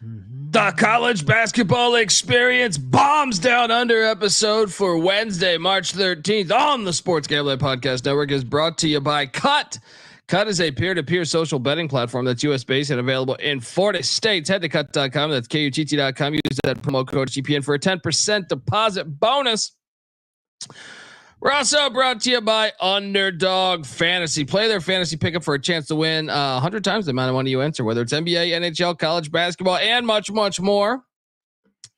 The college basketball experience bombs down under episode for Wednesday, March 13th on the Sports Gambling Podcast Network is brought to you by Cut. Cut is a peer-to-peer social betting platform that's US-based and available in 40 states. Head to cut.com. That's KUTT.com. Use that promo code GPN for a 10% deposit bonus. We're also brought to you by Underdog Fantasy. Play their fantasy pickup for a chance to win 100 times the amount of money you enter, whether it's NBA, NHL, college basketball, and much, much more.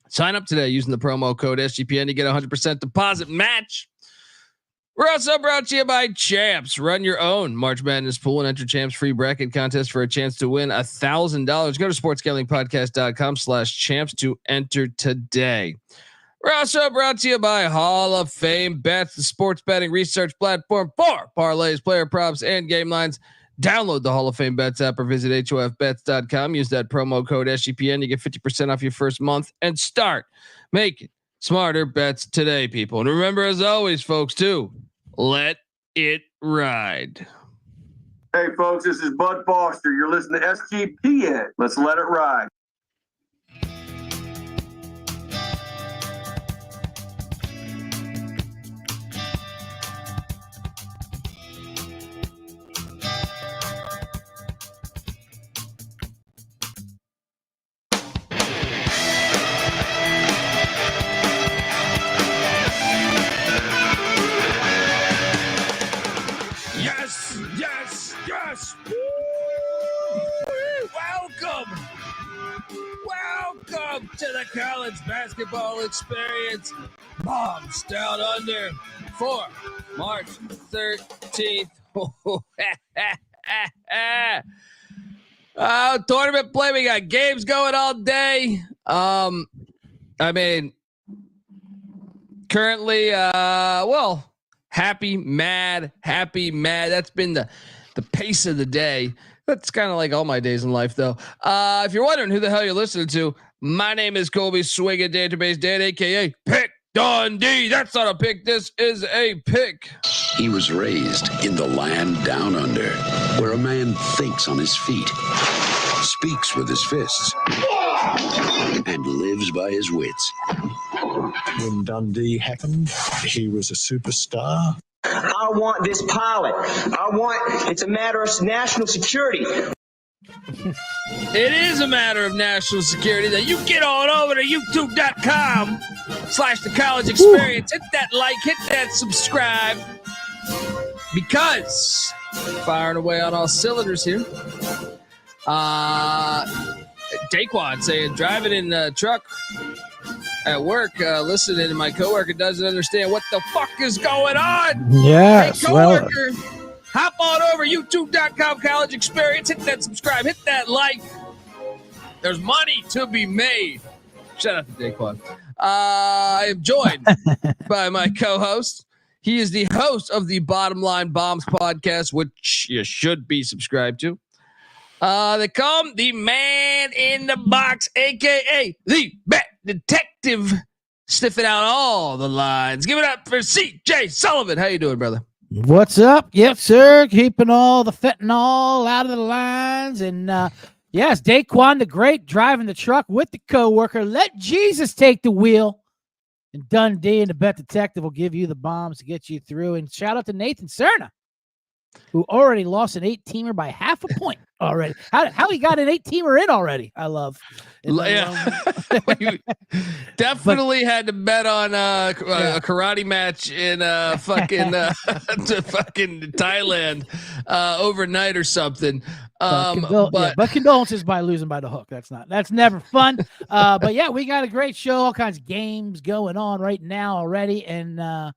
Sign up today using the promo code SGPN to get a 100% deposit match. We're also brought to you by Champs. Run your own March Madness pool and enter Champs free bracket contest for a chance to win $1,000. Go to sportsgamblingpodcast.com/champs to enter today. We're also brought to you by Hall of Fame Bets, the sports betting research platform for parlays, player props, and game lines. Download the Hall of Fame Bets app or visit hofbets.com. Use that promo code SGPN to get 50% off your first month and start making smarter bets today, people. And remember, as always, folks, too, let it ride. Hey, folks, this is Bud Foster. You're listening to SGPN. Let's let it ride. Welcome to the college basketball experience. Bombs down under for March 13th. Tournament play. We got games going all day. Currently, happy, mad. That's been the pace of the day. That's kind of like all my days in life, though. If you're wondering who the hell you're listening to, my name is Colby Swigga Database Dad, a.k.a. Pick Dundee. That's not a pick. This is a pick. He was raised in the land down under, where a man thinks on his feet, speaks with his fists, and lives by his wits. When Dundee happened, he was a superstar. I want this pilot. It's a matter of national security. It is a matter of national security that you get on over to youtube.com/the college experience. Hit that like, hit that subscribe, because firing away on all cylinders here. Daquan saying, driving in the truck at work, listening, and my coworker doesn't understand what the fuck is going on. Yes, hey, coworker, hop on over youtube.com college experience, hit that subscribe, hit that like. There's money to be made. Shout out to Daquan. I am joined by my co-host. He is the host of the Bottom Line Bombs podcast, which you should be subscribed to. They call him the man in the box, aka the bet detective, sniffing out all the lines. Give it up for CJ Sullivan. How you doing, brother? What's up? Yes, sir. Keeping all the fentanyl out of the lines. And yes, Daquan the Great driving the truck with the coworker. Let Jesus take the wheel. And Dundee and the bet detective will give you the bombs to get you through. And shout out to Nathan Cerna, who already lost an 8-teamer by half a point already. How he got an 8-teamer in already? I love. Definitely had to bet on a karate match in fucking Thailand overnight or something. But condolences by losing by the hook. That's never fun. But yeah, we got a great show. All kinds of games going on right now already, and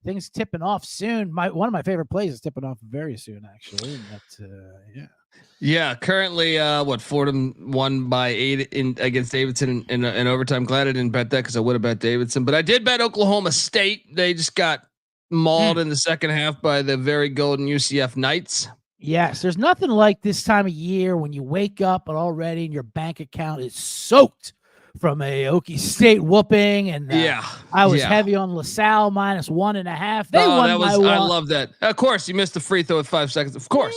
things tipping off soon. One of my favorite plays is tipping off very soon, actually. Currently, Fordham won by 8 against Davidson in overtime. Glad I didn't bet that, because I would have bet Davidson, but I did bet Oklahoma State. They just got mauled in the second half by the very golden UCF Knights. Yes, there's nothing like this time of year when you wake up and already and your bank account is soaked from a Okie State whooping, and I was heavy on LaSalle -1.5. They won by 1. I love that. Of course, you missed the free throw with 5 seconds. Of course.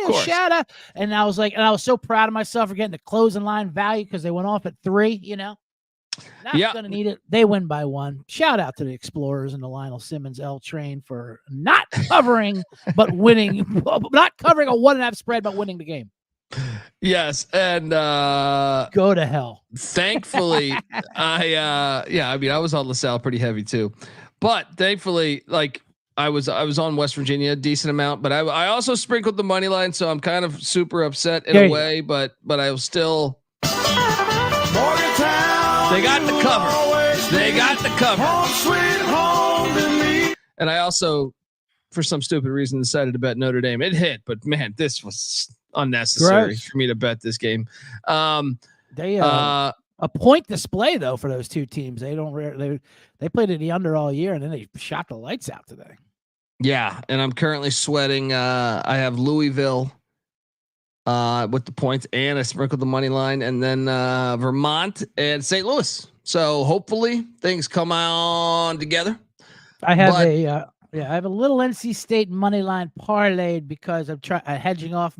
course. shout out. And I was so proud of myself for getting the closing line value because they went off at 3, Not going to need it. They win by 1. Shout out to the Explorers and the Lionel Simmons L train for not covering, but winning, not covering a 1.5 spread, but winning the game. Yes. And go to hell. Thankfully, I was on LaSalle pretty heavy too. But thankfully, like I was on West Virginia a decent amount, but I also sprinkled the money line, so I'm kind of super upset in a way, but I was still. They got the cover. And I also, for some stupid reason, decided to bet Notre Dame. It hit, but man, this was unnecessary for me to bet this game. They a point display though for those two teams. They played in the under all year, and then they shot the lights out today. Yeah, and I'm currently sweating. I have Louisville with the points, and I sprinkled the money line, and then Vermont and St. Louis. So hopefully things come on together. I have I have a little NC State money line parlayed because I'm hedging off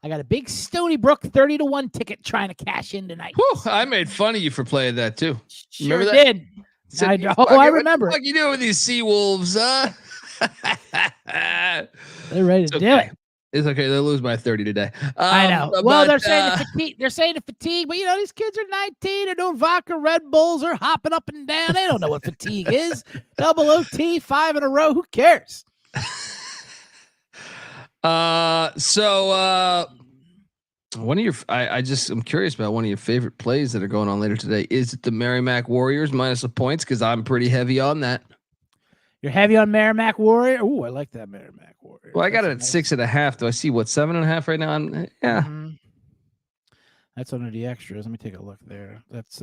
I got a big Stony Brook 30-1 ticket trying to cash in tonight. Whew, I made fun of you for playing that too. Sure remember that? Did. I remember. What you doing with these Seawolves, huh? They're ready to do it. It's okay. They'll lose by 30 today. I know. Well, they're saying the fatigue. They're saying the fatigue, but these kids are 19. They're doing vodka Red Bulls. They're hopping up and down. They don't know what fatigue is. Double OT, 5 in a row. Who cares? So one of your, I'm curious about one of your favorite plays that are going on later today. Is it the Merrimack Warriors minus the points? Because I'm pretty heavy on that. You're heavy on Merrimack Warrior. Oh, I like that Merrimack Warrior. Well, I got it at 6.5. Do I see 7.5 right now? Yeah. Mm-hmm. That's under the extras. Let me take a look there. That's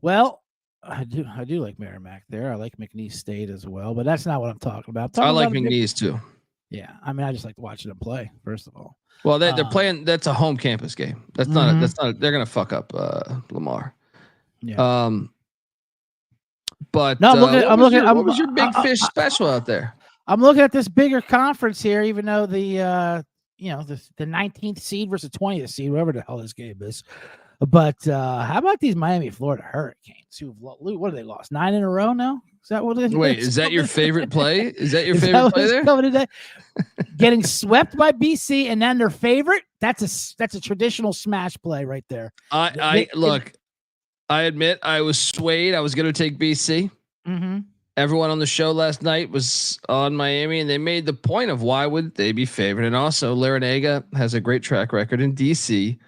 well, I do like Merrimack there. I like McNeese State as well, but that's not what I'm talking about. I like McNeese too. Yeah, I mean, I just like watching them play. First of all, well, they're playing. That's a home campus game. That's not. That's not. They're gonna fuck up Lamar. Yeah. But no, I'm looking. What was your big fish special out there? I'm looking at this bigger conference here, even though the 19th seed versus 20th seed, whatever the hell this game is. But how about these Miami, Florida Hurricanes? What have they lost? 9 in a row now? Is that what it is? Wait, is that your favorite play? Is that your favorite play there? Today? Getting swept by BC and then their favorite? That's a traditional smash play right there. I admit I was swayed. I was going to take BC. Mm-hmm. Everyone on the show last night was on Miami, and they made the point of why would they be favored. And also, Larinaga has a great track record in DC.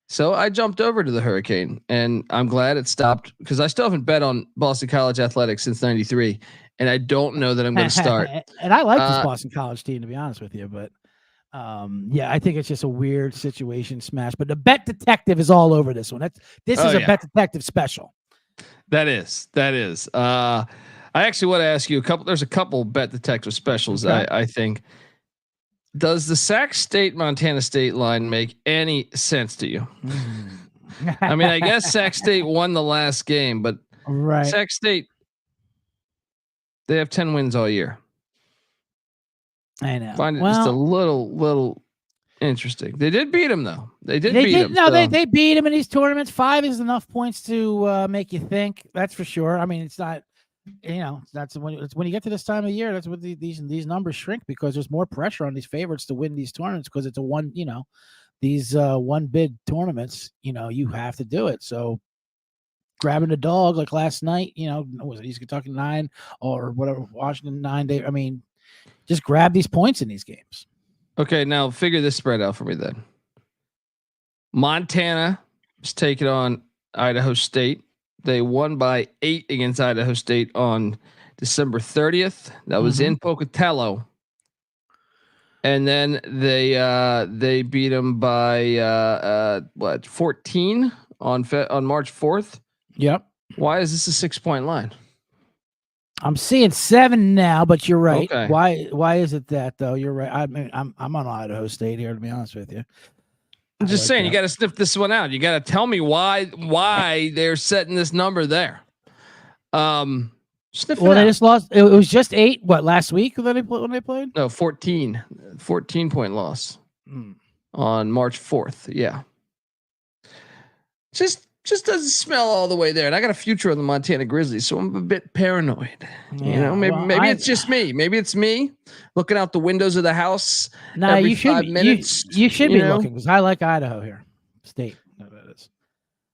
So I jumped over to the Hurricane, and I'm glad it stopped because I still haven't bet on Boston College athletics since '93, and I don't know that I'm going to start. And I like this Boston College team, to be honest with you, but I think it's just a weird situation smash. But the bet detective is all over this one. This is a bet detective special. That is. I actually want to ask you There's a couple bet detective specials. Okay. I think. Does the Sac State Montana State line make any sense to you? I mean, I guess Sac State won the last game, but Sac State, they have 10 wins all year. I know. Find it just a little interesting. They did beat them though. They beat them. No, they beat them in these tournaments. 5 is enough points to make you think. That's for sure. I mean, it's not. That's when you get to this time of year. That's what these numbers shrink because there's more pressure on these favorites to win these tournaments because it's these one bid tournaments. You have to do it. So grabbing a dog like last night, was it East Kentucky 9 or whatever Washington 9 day? I mean, just grab these points in these games. Okay, now figure this spread out for me then. Montana is taking on Idaho State. They won by 8 against Idaho State on December 30th. That was in Pocatello. And then they beat them by 14 on March 4th. Yep. Why is this a 6-point line? I'm seeing 7 now, but you're right. Okay. Why is it that though? You're right. I mean, I'm on Idaho State here, to be honest with you. I'm just saying, you got to sniff this one out. You got to tell me why they're setting this number there. Sniff they just lost. It was just 8. What, last week when they played? No, 14 point loss. on March 4th. Yeah. Just doesn't smell all the way there. And I got a future on the Montana Grizzlies, so I'm a bit paranoid. Yeah, maybe it's just me. Maybe it's me looking out the windows of the house every you should 5 minutes. You should be looking, because I like Idaho here. State. That is.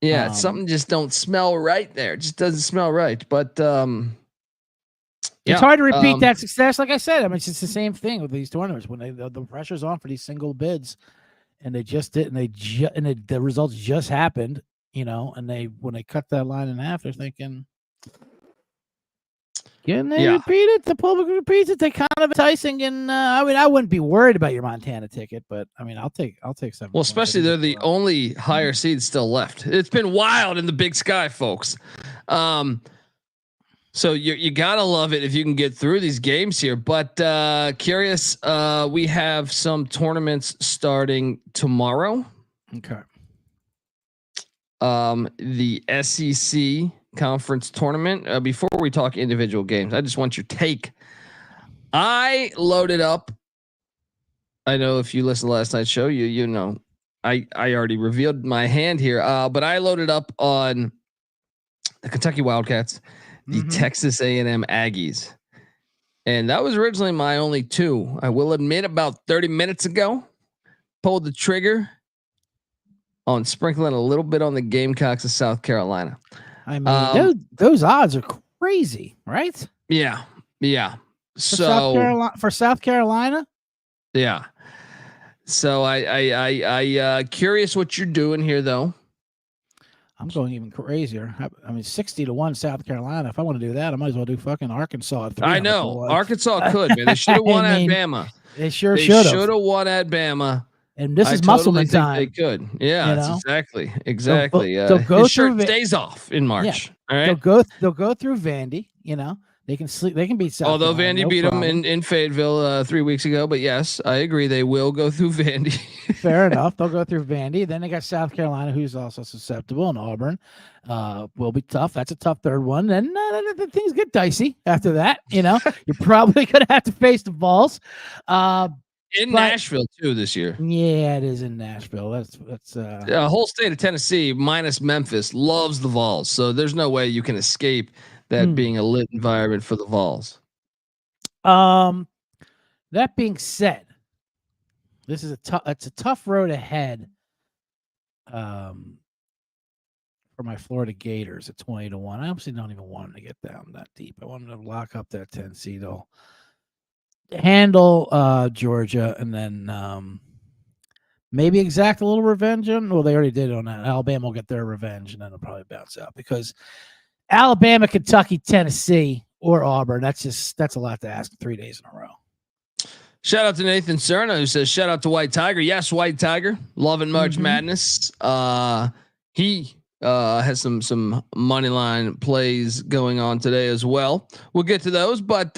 Yeah, something just don't smell right there. It just doesn't smell right. But it's hard to repeat that success. Like I said, I mean, it's just the same thing with these tournaments when the pressure's on for these single bids, and they just didn't. The results just happened. And when they cut that line in half, they're thinking, can they repeat it? The public repeats it. They kind of enticing, and I wouldn't be worried about your Montana ticket, but I mean, I'll take 7. Well, especially they're the only higher seeds still left. It's been wild in the Big Sky, folks. So you gotta love it if you can get through these games here. But curious, we have some tournaments starting tomorrow. Okay. The SEC conference tournament. Before we talk individual games, I just want your take. I loaded up. I know if you listened to last night's show, you know, I already revealed my hand here. But I loaded up on the Kentucky Wildcats, the Texas A&M Aggies, and that was originally my only 2. I will admit, about 30 minutes ago, pulled the trigger on sprinkling a little bit on the Gamecocks of South Carolina. I mean, those odds are crazy, right? Yeah. For South Carolina. Yeah. So I curious what you're doing here, though. I'm going even crazier. I mean, 60-1 South Carolina. If I want to do that, I might as well do fucking Arkansas. I know Arkansas could, man. They should have won at Bama. They sure should have. Should have won at Bama. And this is Musselman time. They could. Yeah, that's exactly. They'll go his shirt stays off in March. Yeah. All right. They'll go through Vandy. They can sleep. They can beat South Although Carolina, Vandy beat them in Fayetteville 3 weeks ago, but yes, I agree they will go through Vandy. Fair enough. They'll go through Vandy. Then they got South Carolina, who's also susceptible, and Auburn will be tough. That's a tough third one. Then things get dicey after that. You're probably gonna have to face the Vols. In Nashville too this year. Yeah, it is in Nashville. That's the whole state of Tennessee minus Memphis loves the Vols, so there's no way you can escape that being a lit environment for the Vols. That being said, this is it's a tough road ahead. For my Florida Gators at 20-1. I obviously don't even want them to get down that deep. I want them to lock up that 10 seed. They'll handle Georgia, and then maybe exact a little revenge on. Well, they already did on that. Alabama will get their revenge, and then they'll probably bounce out because Alabama, Kentucky, Tennessee, or Auburn. That's a lot to ask 3 days in a row. Shout out to Nathan Cerna, who says, shout out to White Tiger. Yes, White Tiger. Loving March Madness. He has some money line plays going on today as well. We'll get to those, but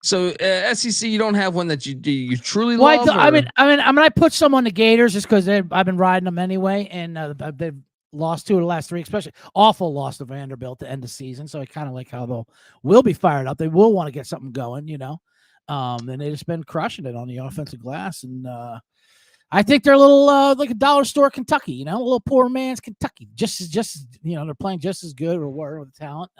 so SEC, you don't have one that you truly love? I put some on the Gators just because I've been riding them anyway, and they've lost 2 of the last 3, especially awful loss to Vanderbilt to end the season. So I kind of like how will be fired up. They will want to get something going, and they just been crushing it on the offensive glass. And I think they're a little like a dollar store Kentucky, a little poor man's Kentucky. Just they're playing just as good or worse with the talent.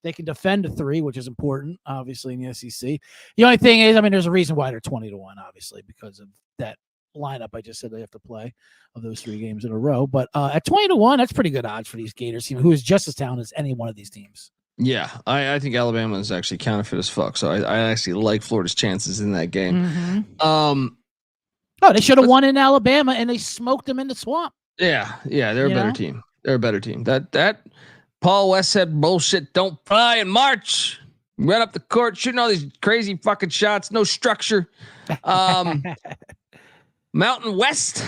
They can defend a 3, which is important, obviously, in the SEC. The only thing is, there's a reason why they're 20-1, obviously, because of that lineup I just said they have to play of those 3 games in a row. But at 20-1, that's pretty good odds for these Gators team, who is just as talented as any one of these teams. Yeah, I think Alabama is actually counterfeit as fuck. So I actually like Florida's chances in that game. They should have won in Alabama, and they smoked them in the swamp. Yeah, they're a better team. They're a better team. That Paul West said bullshit. Don't fly in March. Run up the court, shooting all these crazy fucking shots. No structure. Mountain West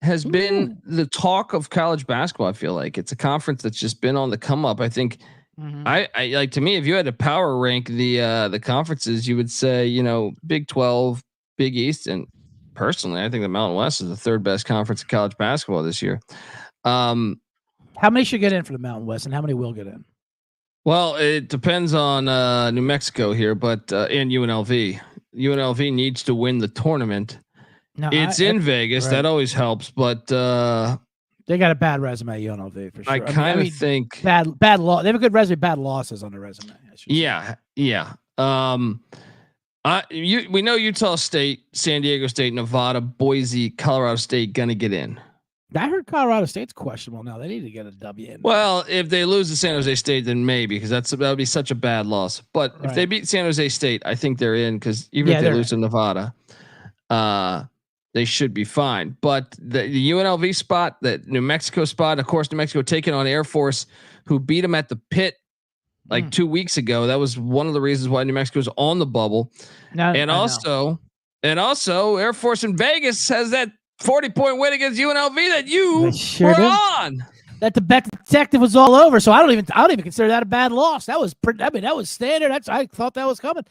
has been the talk of college basketball. I feel like it's a conference that's just been on the come up. I think I like, to me, if you had to power rank the conferences, you would say, Big 12, Big East, and personally, I think the Mountain West is the 3rd best conference in college basketball this year. How many should get in for the Mountain West, and how many will get in? Well, it depends on New Mexico here, but and UNLV. UNLV needs to win the tournament No, it's in Vegas. right. That always helps, but they got a bad resume, UNLV for sure. I kind of think bad loss. They have a good resume, bad losses on their resume. Yeah. We know Utah State, San Diego State, Nevada, Boise, Colorado State gonna get in. I heard Colorado State's questionable now. They need to get a W in. Well, if they lose to San Jose State, then maybe, because that would be such a bad loss. But if they beat San Jose State, I think they're in, because even if they lose to Nevada, they should be fine. But the UNLV spot, the New Mexico spot, of course, New Mexico taking on Air Force, who beat them at the pit like 2 weeks ago. That was one of the reasons why New Mexico was on the bubble. And also Air Force in Vegas has that 40-point win against UNLV that you were on. That the bet detective was all over. So I don't even consider that a bad loss. That was that was standard. I thought that was coming.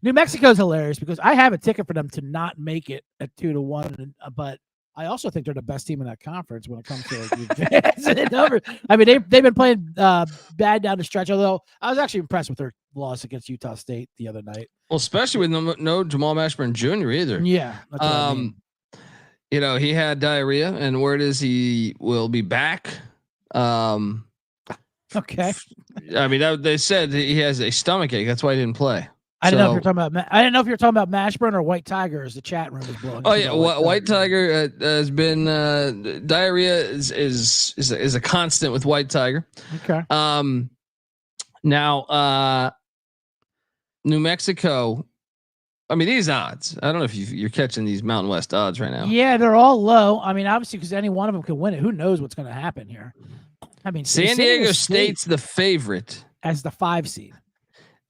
New Mexico's hilarious because I have a ticket for them to not make it at 2-1, but I also think they're the best team in that conference when it comes to like, I mean, they've been playing bad down the stretch. Although I was actually impressed with their loss against Utah State the other night. Well, especially with no Jamal Mashburn Jr. either. Yeah. That's what I mean. You know, he had diarrhea, and word is he will be back. Okay. I mean, they said he has a stomach ache. That's why he didn't play. I didn't know if you're talking about. I didn't know if you're talking about Mashburn or White Tiger, as the chat room is blowing. Oh yeah, White Tiger has been diarrhea is a constant with White Tiger. Okay. Now, New Mexico. I mean, these odds. I don't know if you're catching these Mountain West odds right now. Yeah, they're all low. I mean, obviously, because any one of them could win it. Who knows what's going to happen here? I mean, San Diego State's the favorite as the 5 seed,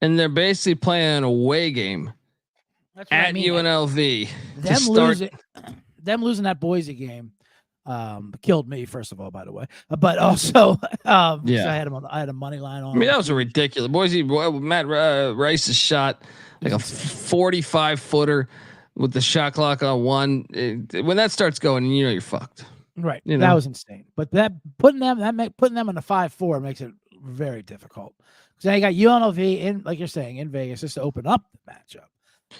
and they're basically playing an away game at UNLV. Them losing that Boise game killed me, first of all, by the way. But also, I had a money line on. I mean, that was a ridiculous Boise. Matt Rice's shot. Like a 45-footer with the shot clock on one. When that starts going, you know you're fucked. Right. That was insane. But putting them on the 5-4 makes it very difficult. Because now you got UNLV in, like you're saying, in Vegas just to open up the matchup,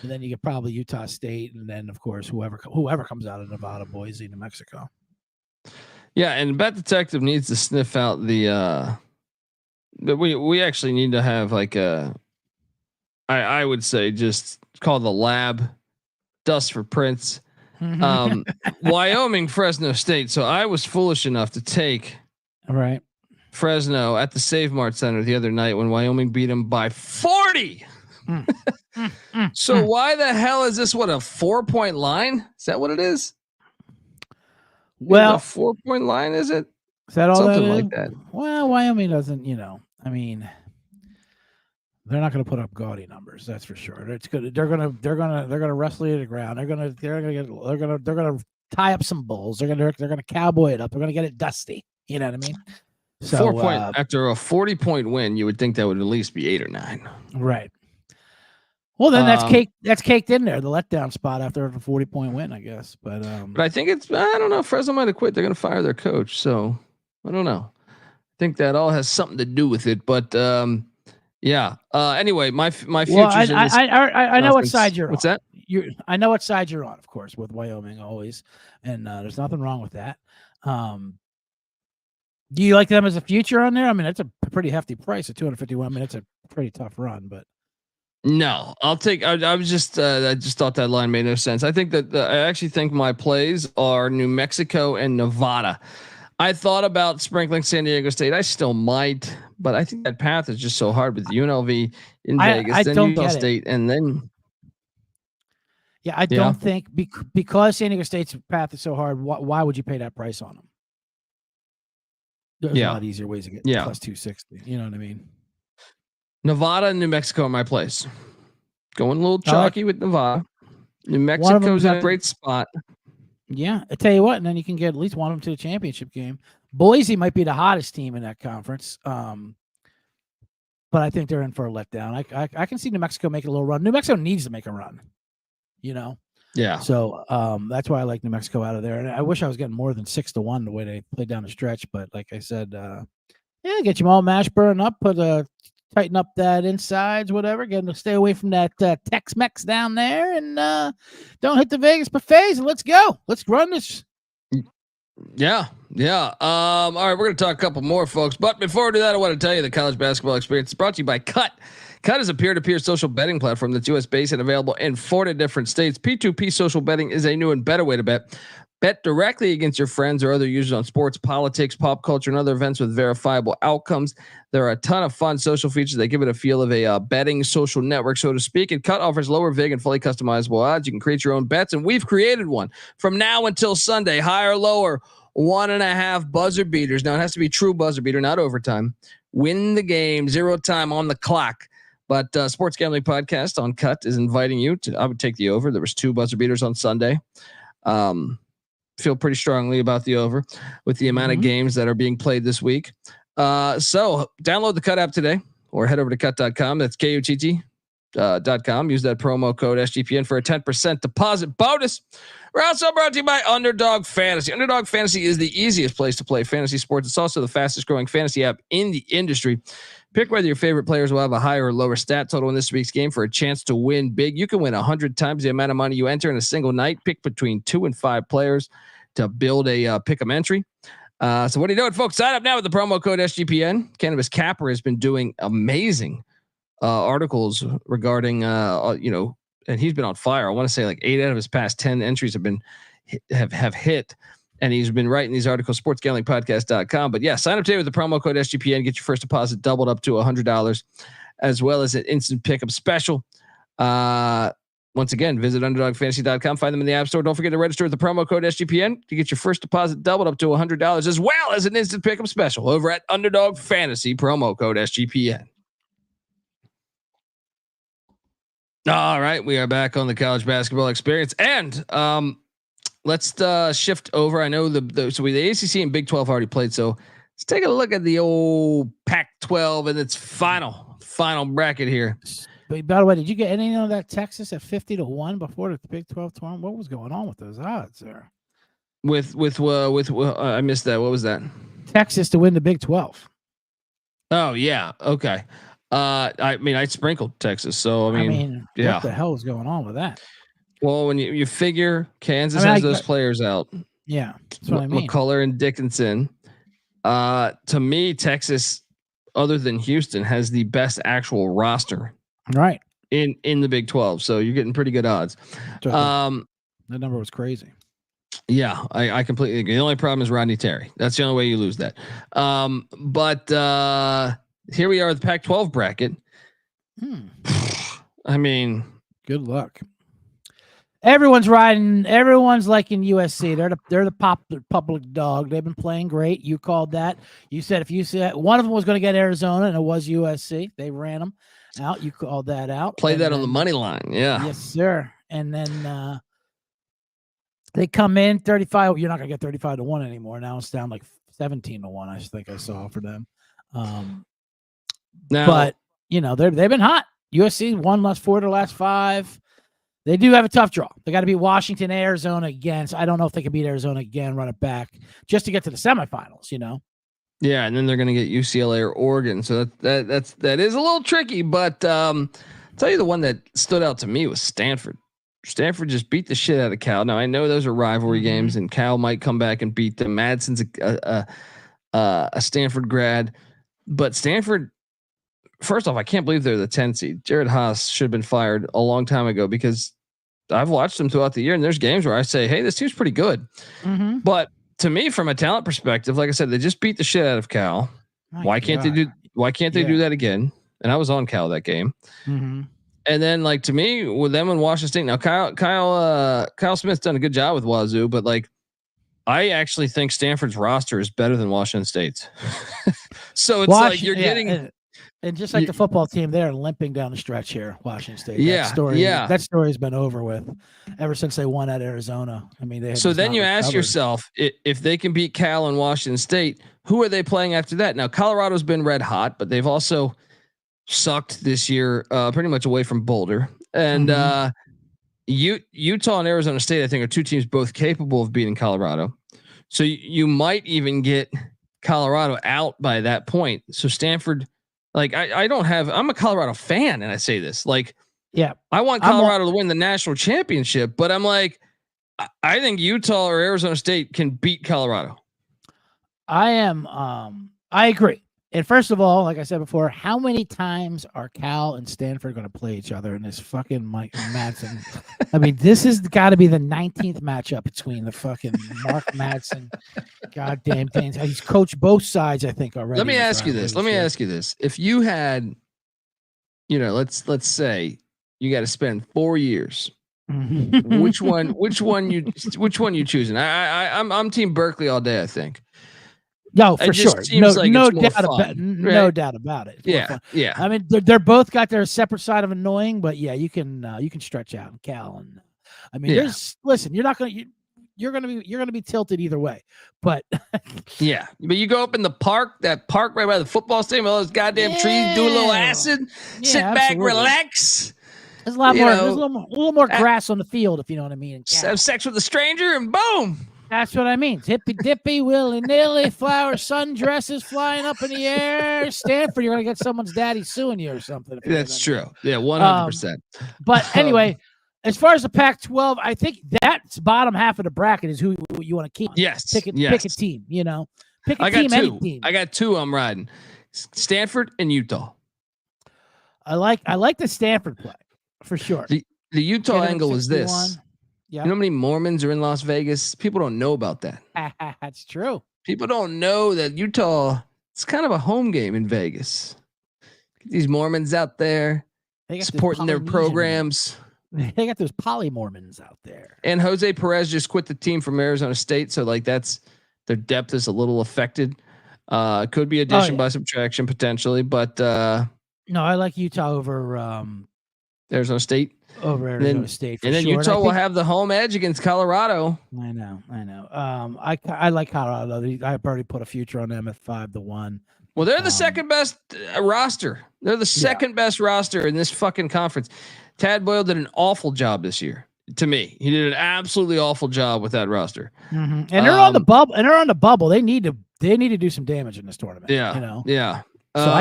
and then you get probably Utah State, and then of course whoever comes out of Nevada, Boise, New Mexico. Yeah, and Bet Detective needs to sniff out the. We actually need to have like a. I would say just call the lab, dust for prints. Wyoming, Fresno State. So I was foolish enough to take Fresno at the Save Mart Center the other night when Wyoming beat them by 40. So why the hell is this? What, a 4-point line? Is that what it is? Well, a 4-point line, is it? Is that all? Something like that. Well, Wyoming doesn't. I mean. They're not going to put up gaudy numbers, that's for sure. It's good. They're gonna wrestle you to the ground. They're gonna tie up some bulls. They're gonna cowboy it up. They're gonna get it dusty. You know what I mean? So 4 point after a 40-point win, you would think that would at least be 8 or 9. Right. Well, then that's caked in there. The letdown spot after a 40-point win, I guess. But I think I don't know. Fresno might have quit. They're gonna fire their coach, so I don't know. I think that all has something to do with it, but. Yeah. Anyway, my future. Well, I know what side you're on. What's that? I know what side you're on, of course, with Wyoming always, and there's nothing wrong with that. Do you like them as a future on there? I mean, that's a pretty hefty price at $251. I mean, it's a pretty tough run, but. No, I'll take. I was just. I just thought that line made no sense. I think that I actually think my plays are New Mexico and Nevada. I thought about sprinkling San Diego State. I still might, but I think that path is just so hard with UNLV in Vegas, then Utah State, and then. Yeah, I don't think because San Diego State's path is so hard. Why would you pay that price on them? There's a lot easier ways to get plus 260. You know what I mean? Nevada and New Mexico are my place. Going a little chalky with Nevada. New Mexico's in a great spot. Yeah, I tell you what, and then you can get at least one of them to the championship game. Boise might be the hottest team in that conference, but I think they're in for a letdown. I can see New Mexico making a little run. New Mexico needs to make a run, Yeah. So that's why I like New Mexico out of there. And I wish I was getting more than 6-1 the way they played down the stretch. But like I said, get Jamal Mashburn up, put tighten up that insides, whatever. Get them to stay away from that Tex-Mex down there, and don't hit the Vegas buffets. And let's go. Let's run this. Yeah. All right, we're going to talk a couple more, folks. But before we do that, I want to tell you the college basketball experience is brought to you by Cut. Cut is a peer-to-peer social betting platform that's U.S.-based and available in 40 different states. P2P social betting is a new and better way to bet. Bet directly against your friends or other users on sports, politics, pop culture, and other events with verifiable outcomes. There are a ton of fun social features that give it a feel of a betting social network, so to speak. And Cut offers lower vig and fully customizable odds. You can create your own bets, and we've created one. From now until Sunday, higher, lower, 1.5 buzzer beaters. Now, it has to be true buzzer beater, not overtime. Win the game, 0 time on the clock. But Sports Gambling Podcast on Cut is inviting you to, I would take the over. There was 2 buzzer beaters on Sunday. Feel pretty strongly about the over with the amount of games that are being played this week. So download the Cut app today or head over to cut.com. That's KUTT.com. Use that promo code SGPN for a 10% deposit bonus. We're also brought to you by Underdog Fantasy. Underdog Fantasy is the easiest place to play fantasy sports. It's also the fastest growing fantasy app in the industry. Pick whether your favorite players will have a higher or lower stat total in this week's game for a chance to win big. You can win 100 times the amount of money you enter in a single night. Pick between 2 and 5 players to build a pick-em entry. So what are you doing, folks? Sign up now with the promo code SGPN. Cannabis Capper has been doing amazing articles regarding, and he's been on fire. I want to say like 8 out of his past 10 entries have hit. And he's been writing these articles, sportsgamblingpodcast.com. But yeah, sign up today with the promo code SGPN. Get your first deposit doubled up to $100, as well as an instant pickup special. Once again, visit underdogfantasy.com. Find them in the App Store. Don't forget to register with the promo code SGPN to get your first deposit doubled up to $100, as well as an instant pickup special over at Underdog Fantasy, promo code SGPN. All right, we are back on the college basketball experience, and let's shift over. I know the ACC and Big 12 already played, so let's take a look at the old Pac-12 and its final bracket here. But by the way, did you get any of that Texas at 50-1 before the Big 12 tournament? What was going on with those odds there? With I missed that. What was that? Texas to win the Big 12. Oh yeah, okay. I sprinkled Texas, so I mean, yeah. What the hell is going on with that? Well, when you figure Kansas has those players out, yeah, that's what I mean. McCullough and Dickinson. To me, Texas, other than Houston, has the best actual roster, right, in the Big 12. So you're getting pretty good odds. That number was crazy. Yeah, I completely agree. The only problem is Rodney Terry. That's the only way you lose that. But here we are at the Pac-12 bracket. I mean, good luck. Everyone's riding. Everyone's liking USC. They're the public dog. They've been playing great. You called that. You said if you said one of them was going to get Arizona, and it was USC. They ran them out. You called that out. Played that on the money line. Yeah. Yes, sir. And then they come in 35. You're not going to get 35-1 anymore. Now it's down like 17-1. I think I saw for them. But they've been hot. USC won last 4 of the last 5. They do have a tough draw. They got to beat Washington, Arizona again. So I don't know if they can beat Arizona again, run it back just to get to the semifinals, Yeah. And then they're going to get UCLA or Oregon. So that is a little tricky, but I'll tell you the one that stood out to me was Stanford. Stanford just beat the shit out of Cal. Now I know those are rivalry games and Cal might come back and beat them. Madsen's a Stanford grad, but Stanford, first off, I can't believe they're the 10 seed. Jared Haas should have been fired a long time ago because I've watched them throughout the year and there's games where I say, hey, this team's pretty good. But to me, from a talent perspective, like I said, they just beat the shit out of Cal. Why can't they do that again? And I was on Cal that game. And then to me, with them in Washington State, now Kyle Smith's done a good job with Wazoo, but I actually think Stanford's roster is better than Washington State's. So it's you're getting. And just like the football team, they're limping down the stretch here, Washington State. That story's been over with ever since they won at Arizona. I mean, so then you ask yourself, if they can beat Cal and Washington State, who are they playing after that? Now, Colorado's been red hot, but they've also sucked this year, pretty much away from Boulder. And Utah and Arizona State, I think, are 2 teams both capable of beating Colorado. So you might even get Colorado out by that point. So Stanford, Like I'm a Colorado fan, and I say this like, yeah, I want Colorado to win the national championship, but I'm like, I think Utah or Arizona State can beat Colorado. I agree. And first of all, like I said before, how many times are Cal and Stanford going to play each other in this fucking Mike Madsen? I mean, this has got to be the 19th matchup between the fucking Mark Madsen, goddamn things. He's coached both sides, I think, already. Let me ask you this. If you had, let's say you got to spend 4 years, which one you choosing? I'm Team Berkeley all day, I think. No, for sure. No doubt about it. Yeah. I mean, they're both got their separate side of annoying, but yeah, you can stretch out and Cal, and I mean, you're gonna be tilted either way, but yeah, but you go up in that park right by the football stadium, all those goddamn trees, do a little acid, sit back, relax. There's a lot more. There's a little more grass on the field, if you know what I mean. Have sex with a stranger, and boom. That's what I mean. Hippy dippy, willy nilly, flower sundresses flying up in the air. Stanford, you're gonna get someone's daddy suing you or something. That's true. Yeah, 100%. But anyway, as far as the Pac-12, I think that's bottom half of the bracket is who you want to keep. Yes. Pick a team. Pick a team. Any team. I got two. I'm riding Stanford and Utah. I like the Stanford play for sure. The Utah angle is this. Yeah. You know how many Mormons are in Las Vegas? People don't know about that. That's true. People don't know that Utah, it's kind of a home game in Vegas. Get these Mormons out there supporting their programs. They got those poly Mormons out there. And Jose Perez just quit the team from Arizona State. So like their depth is a little affected. Could be addition by subtraction potentially, but no, I like Utah over Arizona State. Over Arizona State, and then sure. Utah will have the home edge against Colorado. I know. I like Colorado. I've already put a future on them at 5-1. Well, they're the second best roster. They're the second best roster in this fucking conference. Tad Boyle did an awful job this year. To me, he did an absolutely awful job with that roster. Mm-hmm. And they're on the bubble. They need to do some damage in this tournament. Yeah. Yeah. So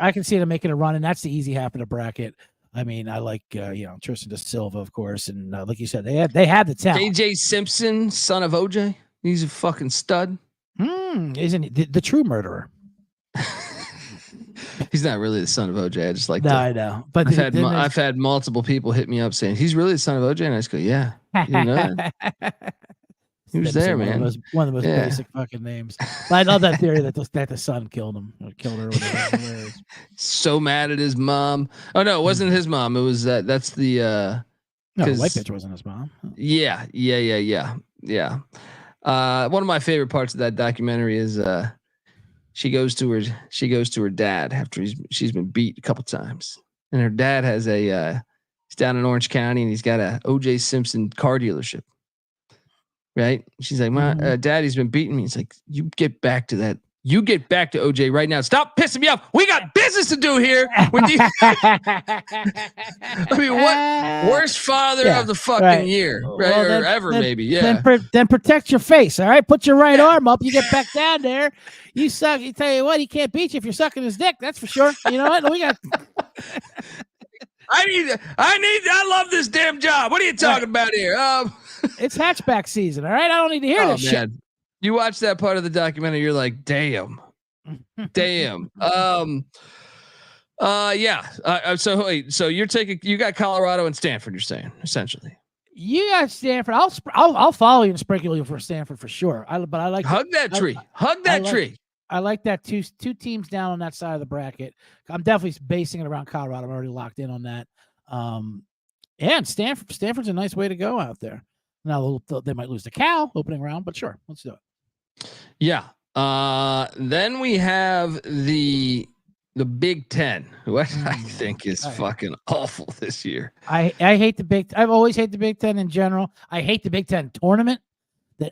I can see them making a run, and that's the easy half of the bracket. I mean, I like Tristan da Silva, of course, and like you said, they had the talent. AJ Simpson, son of OJ, he's a fucking stud. Isn't he the true murderer? He's not really the son of OJ. I just like I know, but I've had multiple people hit me up saying he's really the son of OJ, and I just go, yeah, you know that? He was there, man. One of the most basic fucking names. But I love that theory that the son killed him or killed her. Or whatever. So mad at his mom. Oh no, it wasn't his mom. It was that's the no, the white bitch wasn't his mom. Yeah. One of my favorite parts of that documentary is she goes to her dad after she's been beat a couple times, and her dad has he's down in Orange County, and he's got a O.J. Simpson car dealership. Right? She's like, my daddy's been beating me. He's like, you get back to that. You get back to OJ right now. Stop pissing me off. We got business to do here. With these. I mean, what worst father of the fucking year, right? Well, or ever, maybe. Yeah. Then protect your face. All right. Put your right arm up. You get back down there. You suck. You tell you what, he can't beat you if you're sucking his dick. That's for sure. You know what? We got. I love this damn job. What are you talking about here? It's hatchback season. All right. I don't need to hear this shit. You watch that part of the documentary, you're like, damn. So you got Colorado and Stanford, you're saying, essentially. You got Stanford. I'll follow you and sprinkle you for Stanford for sure. I like hug that tree. I like that two teams down on that side of the bracket. I'm definitely basing it around Colorado. I'm already locked in on that. And Stanford's a nice way to go out there. Now they might lose to Cal opening round, but sure, let's do it. Yeah. Then we have the Big Ten, who I think is fucking awful this year. I hate I've always hated the Big Ten in general. I hate the Big Ten tournament.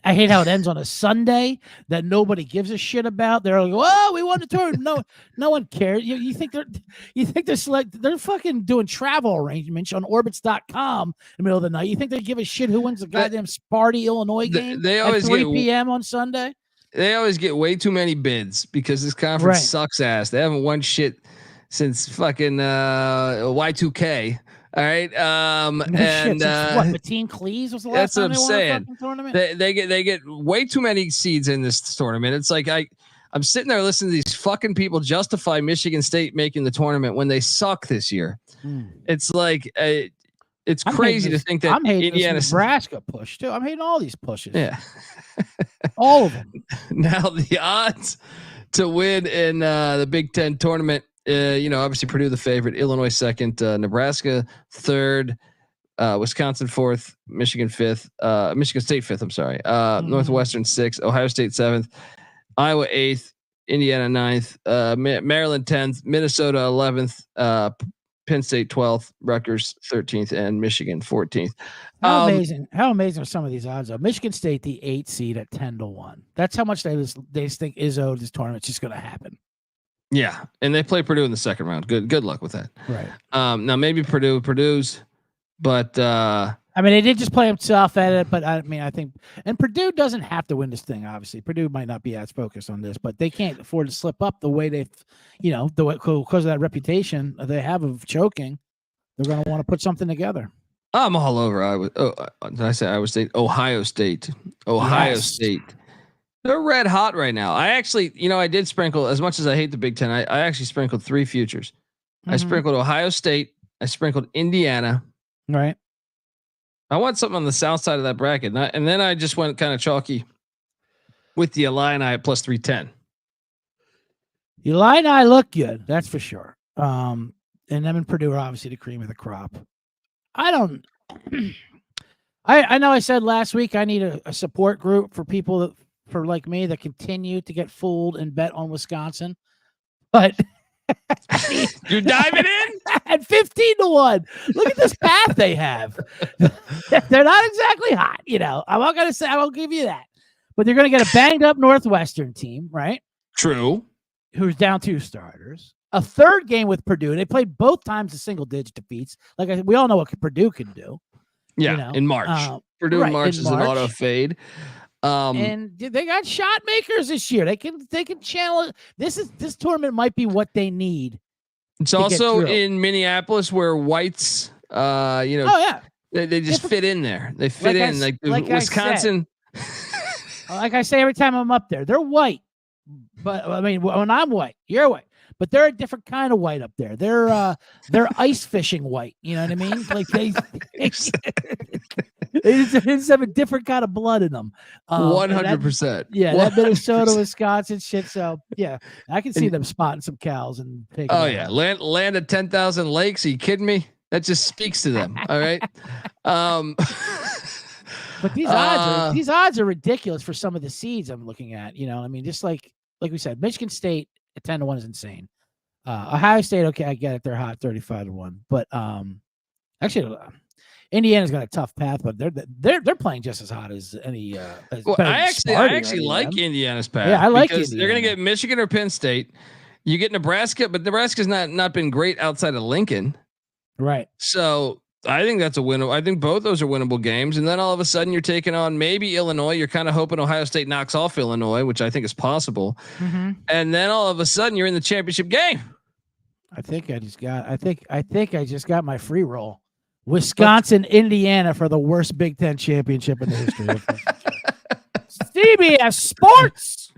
I hate how it ends on a Sunday that nobody gives a shit about. They're like, "Oh, we won the tournament." No one cares. You think they're fucking doing travel arrangements on orbits.com in the middle of the night. You think they give a shit who wins the goddamn Sparty, Illinois game they always at 3 p.m. on Sunday? They always get way too many bids because this conference sucks ass. They haven't won shit fucking Y2K. All right. And what, Mateen Cleese was the last time they won a fucking tournament? They get way too many seeds in this tournament. It's like I'm sitting there listening to these fucking people justify Michigan State making the tournament when they suck this year. It's like it's crazy to think that I'm hating Indiana this Nebraska push too. I'm hating all these pushes. Yeah. All of them. Now the odds to win in the Big Ten tournament, obviously Purdue the favorite, Illinois second, Nebraska third, Wisconsin fourth, Michigan fifth, Michigan State fifth. I'm sorry, Northwestern sixth, Ohio State seventh, Iowa eighth, Indiana ninth, Maryland 10th, Minnesota 11th, Penn State 12th, Rutgers 13th, and Michigan 14th. How amazing are some of these odds? Michigan State, the 8th seed at 10-1. That's how much they just think Izzo, this tournament's just going to happen. Yeah, and they play Purdue in the second round. Good luck with that. Right. Now maybe Purdue's, but they did just play himself at it, but I think, and Purdue doesn't have to win this thing. Obviously, Purdue might not be as focused on this, but they can't afford to slip up the way they've, because of that reputation they have of choking. They're going to want to put something together. I'm all over. Did I say Iowa State? Ohio State. State. They're red hot right now. I actually, I did sprinkle, as much as I hate the Big Ten, I actually sprinkled 3 futures. I sprinkled Ohio State. I sprinkled Indiana. Right. I want something on the south side of that bracket. And then I just went kind of chalky with the Illini at plus 310. Illini look good. That's for sure. And them and Purdue are obviously the cream of the crop. I know I said last week I need a support group for people for like me that continue to get fooled and bet on Wisconsin. But you're diving in at 15-1. Look at this path they have. They're not exactly hot, I'm not gonna say I won't give you that, but they're gonna get a banged up Northwestern team, right? True. Who's down 2 starters. A third game with Purdue. They played both times the single-digit defeats. We all know what Purdue can do. Yeah, in March. Purdue in March is an auto fade. And they got shot makers this year. They can channel it. This tournament might be what they need. It's also in Minneapolis where whites, they just fit in there. They fit in like Wisconsin. Like I say every time I'm up there, they're white. But when I'm white, you're white. But they're a different kind of white up there. They're ice fishing white. You know what I mean? Like they just have a different kind of blood in them. 100%. Yeah, that Minnesota, Wisconsin shit. So yeah, I can see them spotting some cows and taking. Oh yeah, land of 10,000 lakes. Are you kidding me? That just speaks to them. All right. But these odds are ridiculous for some of the seeds I'm looking at. Just like we said, Michigan State at 10-1 is insane. Ohio State, okay, I get it, they're hot, 35-1. But actually, Indiana's got a tough path, but they're playing just as hot as any. I actually like Indiana's path. Yeah, I like because Indiana. They're going to get Michigan or Penn State. You get Nebraska, but Nebraska's not been great outside of Lincoln. Right. So I think that's a win. I think both those are winnable games. And then all of a sudden you're taking on maybe Illinois. You're kind of hoping Ohio State knocks off Illinois, which I think is possible. And then all of a sudden you're in the championship game. I think I just got my free roll. Wisconsin, Indiana for the worst Big Ten championship in the history of CBS Sports.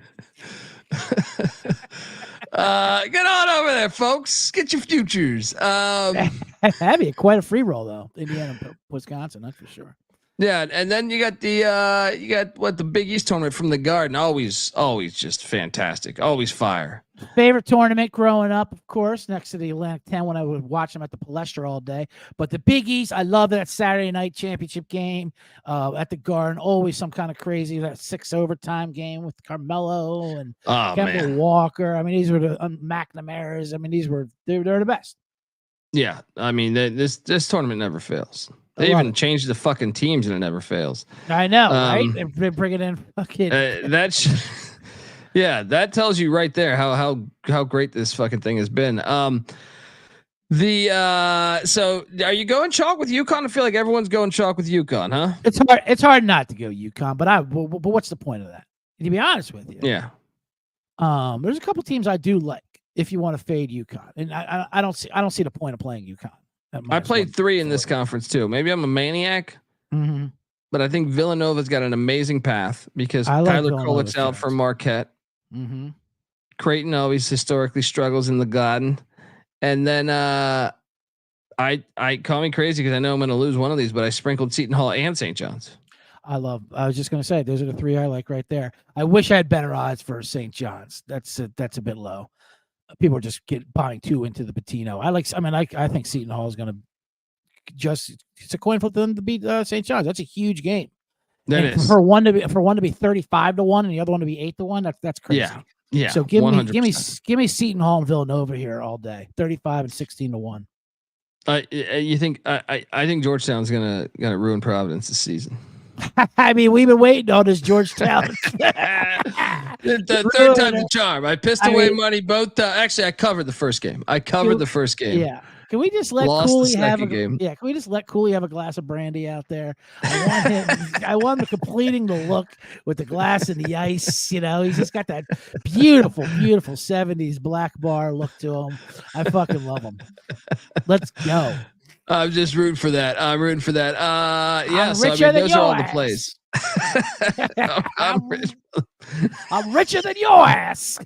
Get on over there, folks. Get your futures. That'd be quite a free roll, though. Indiana, Wisconsin, that's for sure. Yeah, and then you got the Big East tournament from the Garden. Always just fantastic. Always fire. Favorite tournament growing up, of course, next to the Atlantic 10 when I would watch them at the Palestra all day. But the Big East, I love that Saturday night championship game at the Garden. Always some kind of crazy, that 6 overtime game with Carmelo and Kemba Walker. These were the McNamara's. They're the best. Yeah, this tournament never fails. They even changed the fucking teams and it never fails. I know, right? They're bringing in fucking. That tells you right there how great this fucking thing has been. So are you going chalk with UConn? I feel like everyone's going chalk with UConn, huh? It's hard not to go UConn, but what's the point of that? To be honest with you, yeah. There's a couple teams I do like. if you want to fade UConn. And I don't see the point of playing UConn. I played 3 in this conference too. Maybe I'm a maniac, but I think Villanova's got an amazing path because Kyler Kolek's out for Marquette. Creighton always historically struggles in the Garden. And then I call me crazy because I know I'm going to lose one of these, but I sprinkled Seton Hall and St. John's. I was just going to say, those are the 3 I like right there. I wish I had better odds for St. John's. That's a bit low. People are just buying 2 into the Pitino. I think Seton Hall is going to it's a coin flip for them to beat St. John's. That's a huge game. That is for one to be 35-1 and the other one to be 8-1. That's crazy. Yeah. So give me Seton Hall and Villanova here all day. 35 and 16-1. You think I think Georgetown's gonna ruin Providence this season? I mean, we've been waiting on this Georgetown. the third time's a charm. I pissed away money both. Actually, I covered the first game. Yeah. Can we just let Cooley have a game? Yeah. Can we just let Cooley have a glass of brandy out there? I want him completing the look with the glass and the ice. You know, he's just got that beautiful 70s black bar look to him. I fucking love him. Let's go. I'm just rooting for that. I'm rooting for that. Those are all the plays. I'm richer than your ass.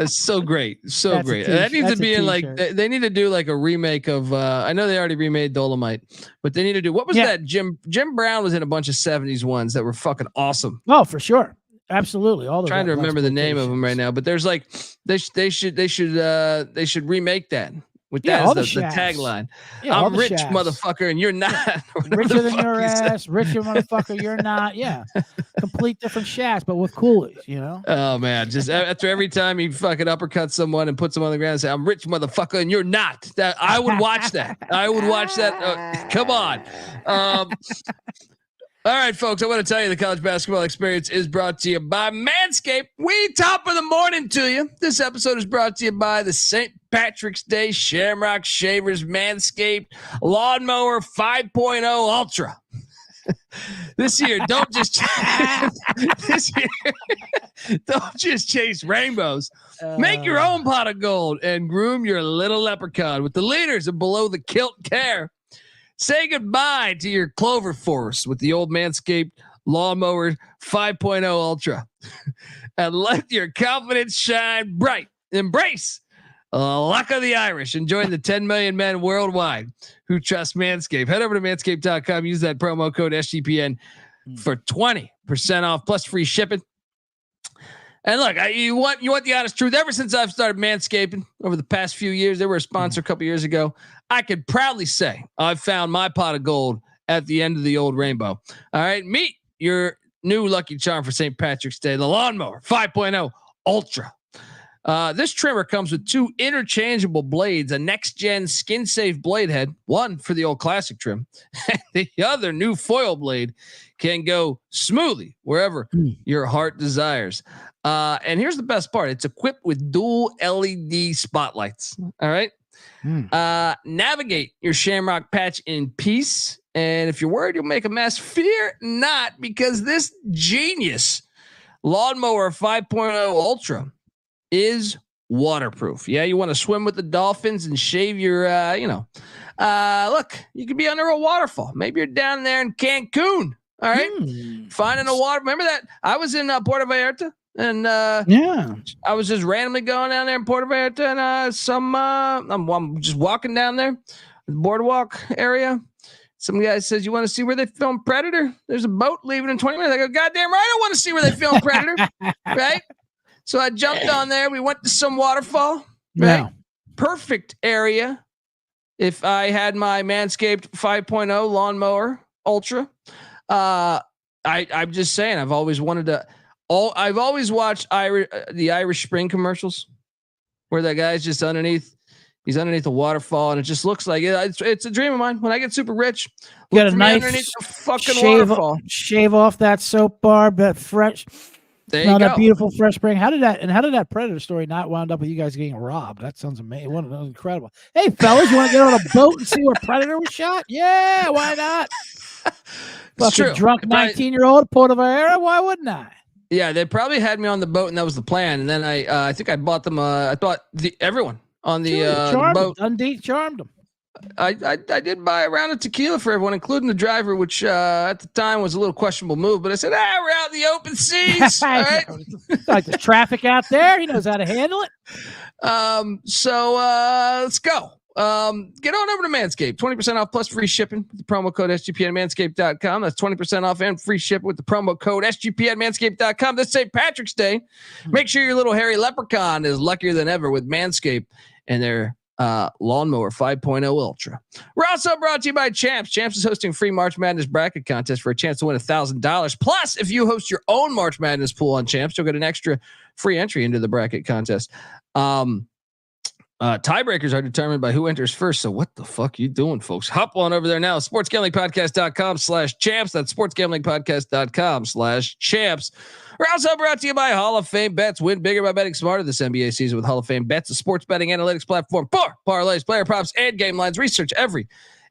So great. So great. That needs to be in they need to do like a remake of I know they already remade Dolomite, but they need to do that Jim Brown was in a bunch of 70s ones that were fucking awesome. Oh, for sure. Absolutely. All trying to remember the name of them right now, but there's like they should remake that. With that as the tagline. Yeah, I'm rich, motherfucker, and you're not. Richer than your ass, richer motherfucker, you're not. Yeah. Complete different shafts, but with coolies, you know? Oh, man. Just after every time you fucking uppercut someone and put them on the ground and say, I'm rich, motherfucker, and you're not. I would watch that. Come on. All right, folks, I want to tell you the college basketball experience is brought to you by Manscaped. We top of the morning to you. This episode is brought to you by the St. Patrick's Day Shamrock Shavers Manscaped Lawnmower 5.0 Ultra. This year, don't just chase rainbows. Make your own pot of gold and groom your little leprechaun with the leaders of below the kilt care. Say goodbye to your clover forest with the old Manscaped Lawnmower 5.0 Ultra. And let your confidence shine bright. Embrace the luck of the Irish and join the 10 million men worldwide who trust Manscaped. Head over to manscaped.com. Use that promo code SGPN for 20% off plus free shipping. And look, you want the honest truth. Ever since I've started manscaping over the past few years, they were a sponsor a couple years ago. I could proudly say I've found my pot of gold at the end of the old rainbow. All right, meet your new lucky charm for St. Patrick's Day, the Lawnmower 5.0 Ultra. This trimmer comes with 2 interchangeable blades, a next-gen skin-safe blade head, one for the old classic trim. The other new foil blade can go smoothly wherever your heart desires. And here's the best part. It's equipped with dual LED spotlights. All right. Navigate your Shamrock patch in peace. And if you're worried you'll make a mess, fear not, because this genius Lawnmower 5.0 Ultra is waterproof. Yeah, you want to swim with the dolphins and shave your, look, you could be under a waterfall. Maybe you're down there in Cancun. All right. Finding a water. Remember that? I was in Puerto Vallarta. And I was just randomly going down there in Puerto Vallarta, and I'm just walking down there, the boardwalk area. Some guy says, "You want to see where they film Predator? There's a boat leaving in 20 minutes." I go, "Goddamn right, I want to see where they film Predator." Right? So I jumped on there. We went to some waterfall. Right? Yeah. Perfect area. If I had my Manscaped 5.0 Lawnmower Ultra, I'm just saying, I've always wanted to. I've always watched the Irish Spring commercials where that guy's just he's underneath the waterfall, and it just looks like it's a dream of mine. When I get super rich, get a nice underneath the fucking waterfall, shave off that soap bar, that fresh, that beautiful fresh spring. How did that Predator story not wound up with you guys getting robbed? That sounds amazing. That was incredible. Hey, fellas, you want to get on a boat and see where Predator was shot? Yeah, why not? Fucking drunk 19-year-old Puerto Vallarta. Why wouldn't I? Yeah, they probably had me on the boat, and that was the plan. And then I think I bought them. I thought everyone on the boat. Dundee charmed them. I did buy a round of tequila for everyone, including the driver, which at the time was a little questionable move. But I said, we're out in the open seas. All right, like the traffic out there. He knows how to handle it. So let's go. Get on over to Manscaped. 20% off plus free shipping with the promo code SGP at manscaped.com. That's 20% off and free shipping with the promo code SGP at manscaped.com. This St. Patrick's Day. Make sure your little hairy leprechaun is luckier than ever with Manscaped and their Lawnmower 5.0 Ultra. We're also brought to you by Champs. Champs is hosting a free March Madness bracket contest for a chance to win $1,000. Plus, if you host your own March Madness pool on Champs, you'll get an extra free entry into the bracket contest. Tiebreakers are determined by who enters first. So what the fuck you doing, folks? Hop on over there now. sportsgamblingpodcast.com/champs. That's sportsgamblingpodcast.com/champs. We're also brought to you by Hall of Fame Bets. Win bigger by betting smarter this NBA season with Hall of Fame Bets, a sports betting analytics platform for parlays, player props, and game lines. Research every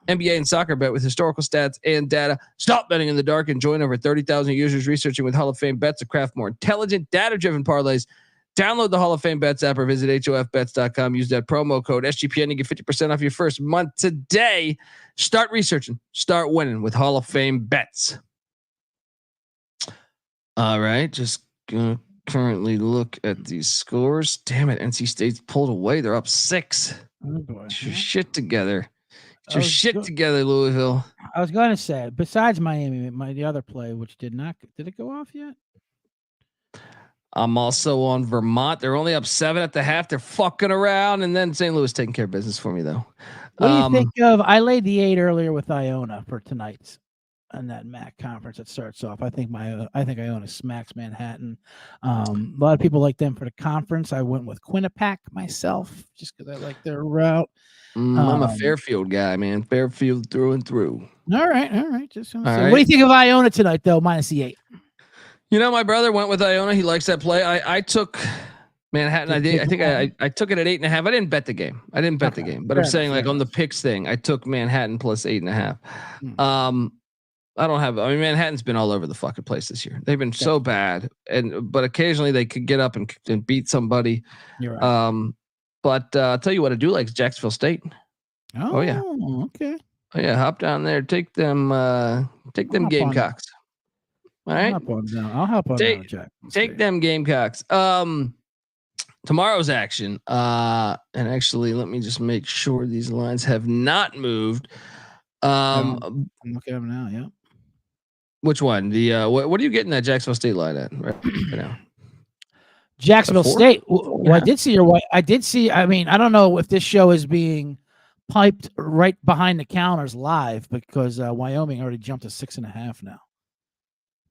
NBA and soccer bet with historical stats and data. Stop betting in the dark and join over 30,000 users researching with Hall of Fame Bets to craft more intelligent, data-driven parlays. Download the Hall of Fame Bets app or visit HOFBets.com. Use that promo code SGPN to get 50% off your first month today. Start researching. Start winning with Hall of Fame Bets. All right. Just going to currently look at these scores. Damn it. NC State's pulled away. They're up 6. Oh boy. Get your shit together. Get your shit together, Louisville. I was going to say, besides Miami, the other play, which did it go off yet? I'm also on Vermont. They're only up 7 at the half. They're fucking around. And then St. Louis taking care of business for me, though. What do you think of? I laid the 8 earlier with Iona for tonight's and that MAC conference that starts off. I think Iona smacks Manhattan. A lot of people like them for the conference. I went with Quinnipiac myself just because I like their route. I'm a Fairfield guy, man. Fairfield through and through. All right. Just all right. What do you think of Iona tonight, though? Minus the 8. You know, my brother went with Iona. He likes that play. I took Manhattan. I think I took it at 8.5. I didn't bet the game. But I'm saying like on the picks thing, I took Manhattan plus 8.5. Manhattan's been all over the fucking place this year. They've been so bad, but occasionally they could get up and beat somebody. You're right. But I'll tell you what I do like is Jacksonville State. Oh yeah. Okay. Oh yeah, hop down there. Take them Gamecocks. All right. I'll hop on down, Jack. Take them Gamecocks. Tomorrow's action. And actually, let me just make sure these lines have not moved. I'm looking at them now. Yeah. Which one? The what are you getting that Jacksonville State line at right now? Jacksonville State. Well, I did see I mean, I don't know if this show is being piped right behind the counters live because Wyoming already jumped to 6.5 now.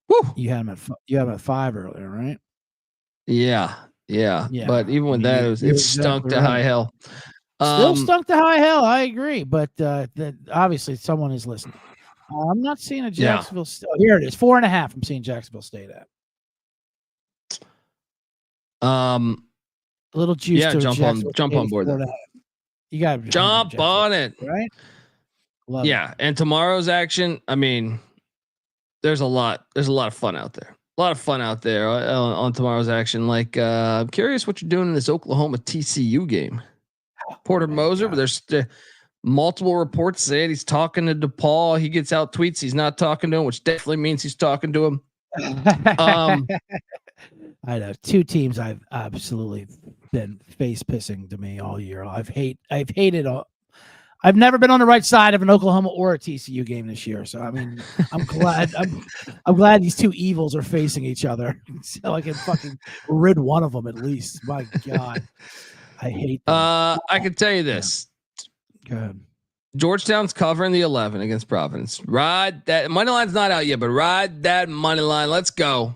Woo. You had them at 5 earlier, right? Yeah. But even with that, it stunk to high hell. Still stunk to high hell. I agree, but obviously someone is listening. I'm not seeing a Jacksonville. Oh, here it is, 4.5. I'm seeing Jacksonville State at. A little juice. Yeah, jump on board. You got to jump on it, right? Love yeah, it. and tomorrow's action. I mean, there's a lot of fun out there. On tomorrow's action. Like, I'm curious what you're doing in this Oklahoma TCU game. Porter Moser, but there's multiple reports saying he's talking to DePaul. He gets out tweets. He's not talking to him, which definitely means he's talking to him. I know 2 teams I've absolutely been face pissing to me all year. I've hated all. I've never been on the right side of an Oklahoma or a TCU game this year. So I mean, I'm glad I'm glad these 2 evils are facing each other. So I can fucking rid one of them at least. My God, I hate them. I can tell you this. Go ahead. Georgetown's covering the 11 against Providence. Ride that money line's not out yet, but ride that money line. Let's go.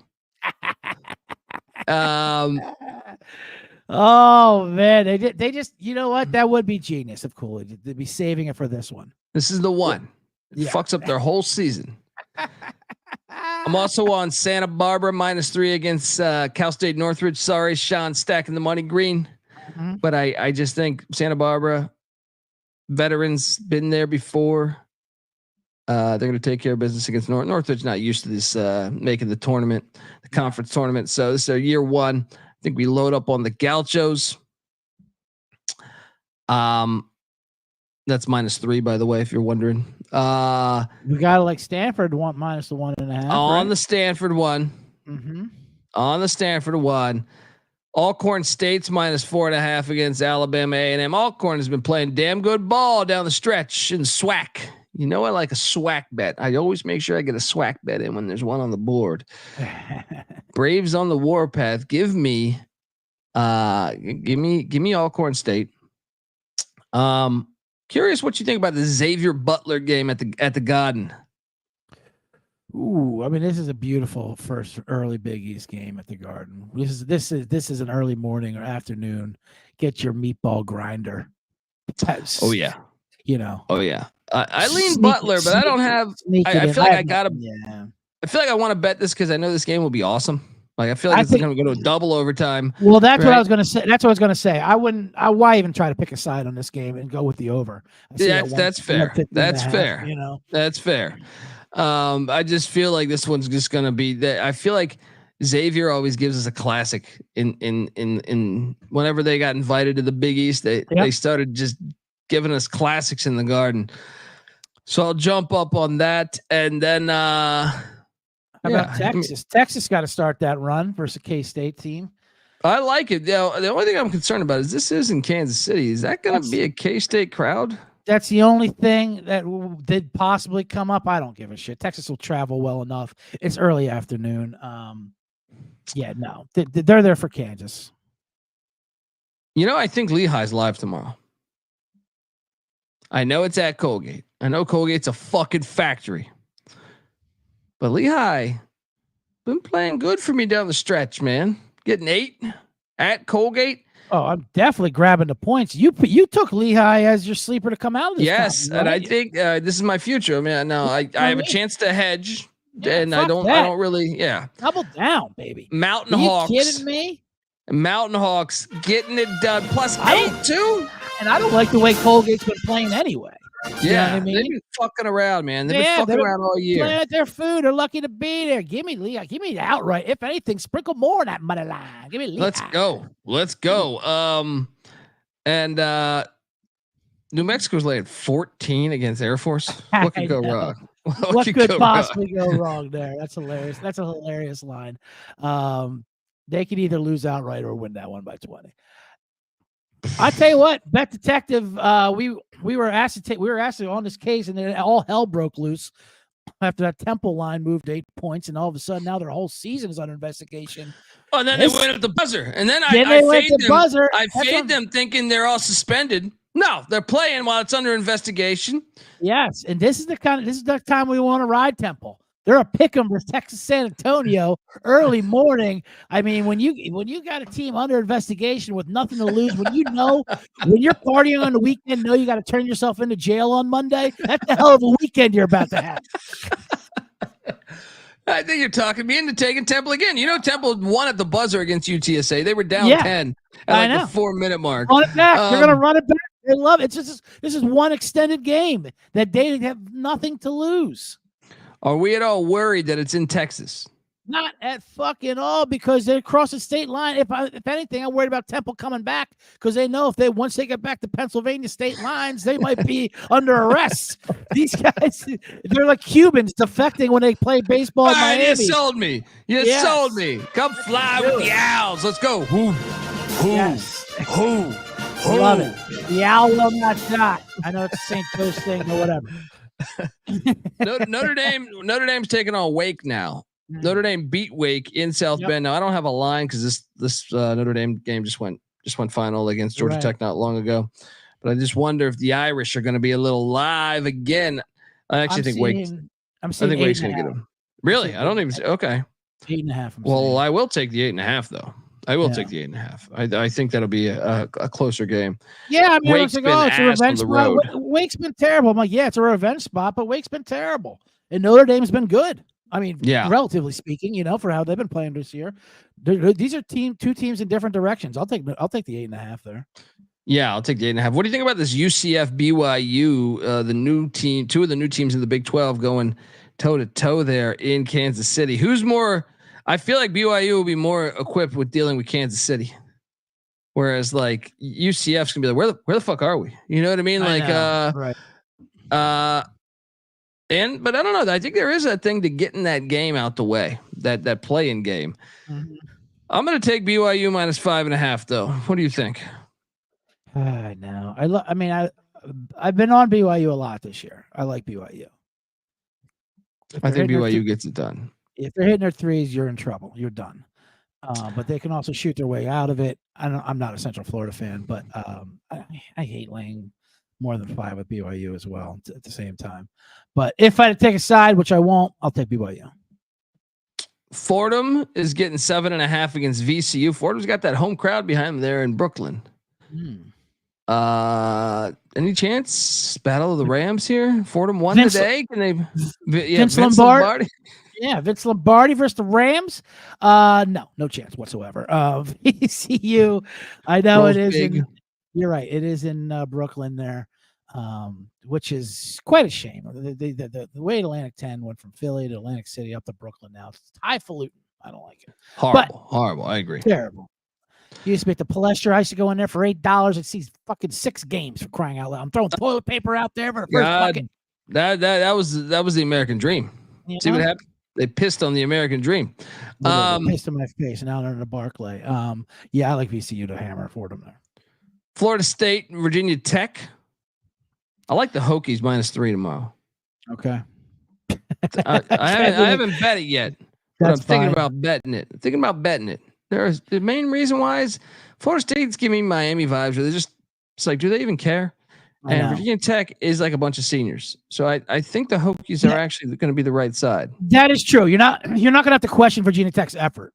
Oh man, they just you know what? That would be genius of Coolidge. They'd be saving it for this one. This is the one. It fucks up their whole season. I'm also on Santa Barbara -3 against Cal State Northridge. Sorry, Sean, stacking the money green. Mm-hmm. But I just think Santa Barbara veterans been there before. They're going to take care of business against Northridge. Not used to this making the tournament, the conference tournament. So this is their year one. I think we load up on the Gauchos. That's -3, by the way, if you're wondering. We got like Stanford want minus the 1.5 on right? the Stanford one. Mm-hmm. On the Stanford one. Alcorn State's -4.5 against Alabama A&M. Alcorn has been playing damn good ball down the stretch in SWAC. You know, I like a SWAC bet. I always make sure I get a SWAC bet in when there's one on the board. Braves on the warpath. Give me Alcorn State. Curious what you think about the Xavier Butler game at the Garden. Ooh, I mean, this is a beautiful first early Big East game at the Garden. This is an early morning or afternoon. Get your meatball grinder. Oh yeah, you know. Oh yeah. I lean Butler, but I don't have. I feel like I gotta. Yeah. I feel like I want to bet this because I know this game will be awesome. Like I feel like it's going to go to a double overtime. Well, that's what I was going to say. That's what I was going to say. Why even try to pick a side on this game and go with the over? That's fair. That's fair. You know, that's fair. I just feel like this one's just going to be that. I feel like Xavier always gives us a classic in whenever they got invited to the Big East, they started just giving us classics in the Garden. So I'll jump up on that. And then, how about Texas? Texas got to start that run versus a K-State team. I like it. The only thing I'm concerned about is this is in Kansas City. Is that going to be a K-State crowd? That's the only thing that did possibly come up. I don't give a shit. Texas will travel well enough. It's early afternoon. They're there for Kansas. You know, I think Lehigh's live tomorrow. I know it's at Colgate. I know Colgate's a fucking factory. But Lehigh been playing good for me down the stretch, man. Getting 8 at Colgate. Oh, I'm definitely grabbing the points. You took Lehigh as your sleeper to come out of this. Yes, time, right? And I think this is my future. I mean, no, I have a chance to hedge, and I don't really. Double down, baby. Mountain Hawks. Are you kidding me? Mountain Hawks getting it done. +8 too. And I don't like the way Colgate's been playing anyway. You know what I mean? They've been fucking around, man. They've been fucking around all year. Playing at their food. They're lucky to be there. Give me Lehigh. Give me the outright. If anything, sprinkle more on that money line. Give me Lehigh. Let's go. And New Mexico's laying 14 against Air Force. What could go wrong? What could possibly go wrong there? That's hilarious. That's a hilarious line. They could either lose outright or win that one by 20. I tell you what, Bet Detective. We were asked to on this case, and then all hell broke loose after that Temple line moved 8 points, and all of a sudden now their whole season is under investigation. Oh, and then they went at the buzzer, and then I fade them thinking they're all suspended. No, they're playing while it's under investigation. Yes, and this is the time we want to ride Temple. They're a pick'em for Texas San Antonio early morning. I mean, when you got a team under investigation with nothing to lose, when you're partying on the weekend, you got to turn yourself into jail on Monday. That's the hell of a weekend you're about to have. I think you're talking me into taking Temple again. You know, Temple won at the buzzer against UTSA. They were down 10 at the 4-minute mark. Run it back. They're going to run it back. They love it. This is one extended game that they have nothing to lose. Are we at all worried that it's in Texas? Not at fucking all, because they're across the state line. If anything, I'm worried about Temple coming back, because they know once they get back to Pennsylvania state lines, they might be under arrest. These guys, they're like Cubans defecting when they play baseball in Miami. You sold me. Sold me. Come fly with the Owls. Let's go. Who? Love it. The owl will not die. I know it's a St. Joe's thing or whatever. Notre Dame's taking on Wake now. Notre Dame beat Wake in South Bend. Now I don't have a line because this Notre Dame game just went final against Georgia Tech not long ago. But I just wonder if the Irish are going to be a little live again. I actually think Wake's going to get them. Really? I don't even. Okay. 8.5. Well, I will take the 8.5 though. I will take the 8.5. I think that'll be a closer game. Yeah, I mean, Wake's been it's a revenge spot. Wake's been terrible. I'm like, it's a revenge spot, but Wake's been terrible, and Notre Dame's been good. I mean, relatively speaking, for how they've been playing this year. These are two teams in different directions. I'll take the 8.5 there. Yeah, I'll take the 8.5. What do you think about this UCF BYU? The new team, two of the new teams in the Big 12 going toe to toe there in Kansas City. Who's more? I feel like BYU will be more equipped with dealing with Kansas City, whereas like UCF's gonna be like, where the fuck are we? You know what I mean? Like, right. but I don't know. I think there is a thing to getting that game out the way, that play-in game. Mm-hmm. I'm gonna take BYU minus 5.5 though. What do you think? I know. I've been on BYU a lot this year. I like BYU. I think BYU gets it done. If they're hitting their threes, you're in trouble. You're done. But they can also shoot their way out of it. I'm not a Central Florida fan, but I hate laying more than 5 with BYU as well at the same time. But if I had to take a side, which I won't, I'll take BYU. Fordham is getting 7.5 against VCU. Fordham's got that home crowd behind them there in Brooklyn. Any chance Battle of the Rams here? Fordham won today. Can they? Yeah, Vince Lombardi. Yeah, Vince Lombardi versus the Rams. No chance whatsoever. VCU. I know it is. You're right. It is in Brooklyn there, which is quite a shame. The way Atlantic 10 went from Philly to Atlantic City up to Brooklyn now, it's highfalutin. I don't like it. Horrible. I agree. Terrible. You used to be at the Palestra. I used to go in there for $8 and see fucking 6 games, for crying out loud. I'm throwing toilet paper out there for the first bucket. That was the American dream. See what happened? They pissed on the American dream. Pissed in my face. Now they're in the Barclay. Yeah, I like VCU to hammer Fordham there. Florida State, Virginia Tech. I like the Hokies -3 tomorrow. Okay. I haven't bet it yet, but I'm thinking about betting it. There's the main reason why is Florida State's giving me Miami vibes. Where it's like, do they even care? And Virginia Tech is like a bunch of seniors. So I think the Hokies are actually going to be the right side. That is true. You're not going to have to question Virginia Tech's effort.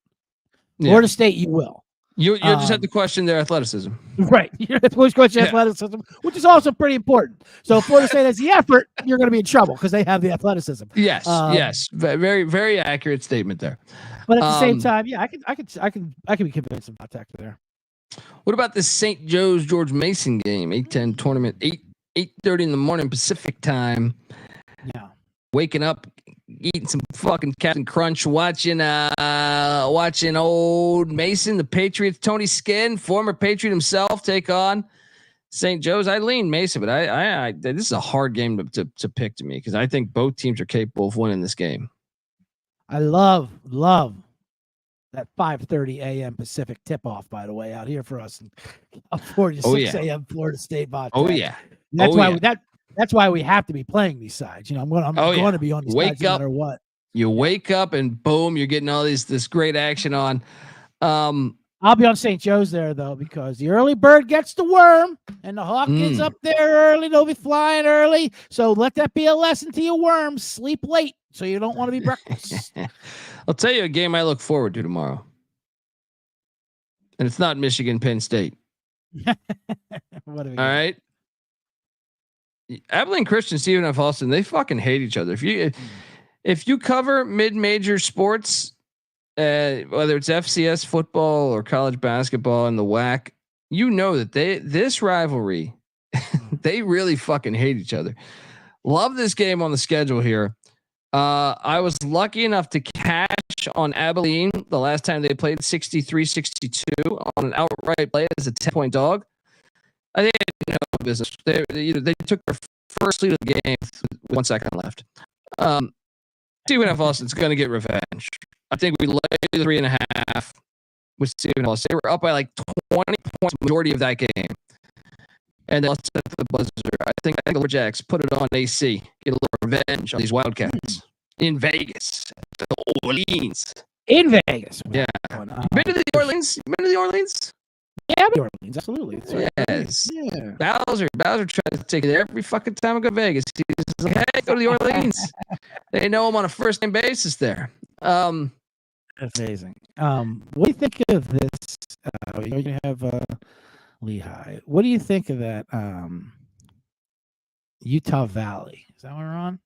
Florida State, you will. You'll just have to question their athleticism. Right. You have to question athleticism, which is also pretty important. So if Florida State has the effort, you're going to be in trouble because they have the athleticism. Yes. Very, very accurate statement there. But at the same time, yeah, I could be convinced about Tech there. What about this St. Joe's George Mason game? 8-10 tournament, 8:30 in the morning Pacific time. Yeah. Waking up, eating some fucking Captain Crunch, watching old Mason, the Patriots, Tony Skinn, former Patriot himself, take on St. Joe's. I lean Mason, but I this is a hard game to pick to me because I think both teams are capable of winning this game. I love that 5:30 a.m. Pacific tip-off, by the way, out here for us. 6 a.m. Florida State bot. Oh yeah, that's why we have to be playing these sides. You know, I'm going to be on these sides no matter what. You wake up and boom, you're getting all this great action on. I'll be on St. Joe's there though, because the early bird gets the worm, and the hawk is up there early. They'll be flying early, so let that be a lesson to your worms. Sleep late, so you don't want to be breakfast. I'll tell you a game I look forward to tomorrow, and it's not Michigan Penn State. All right, Abilene Christian, Stephen F. Austin, they fucking hate each other. If you cover mid-major sports, whether it's FCS football or college basketball in the WAC, you know that this rivalry, they really fucking hate each other. Love this game on the schedule here. I was lucky enough to cash on Abilene the last time they played 63-62 on an outright play as a 10-point dog. I think they had no business. They took their first lead of the game with 1 second left. Stephen F. Austin's going to get revenge. I think we laid the 3.5 with Stephen F. Austin. They were up by like 20 points majority of that game. And they'll set the buzzer. I think the Lumberjacks put it on AC. Get a little revenge on these Wildcats in Vegas. The Orleans. In Vegas. Yeah. Been to the Orleans? Yeah, New Orleans, absolutely. Yes. Yeah. Bowser tried to take it every fucking time I go to Vegas. He's like, hey, go to the Orleans. They know him on a first name basis there. Amazing. What do you think of this? You're going to have Lehigh. What do you think of that Utah Valley? Is that what we're on?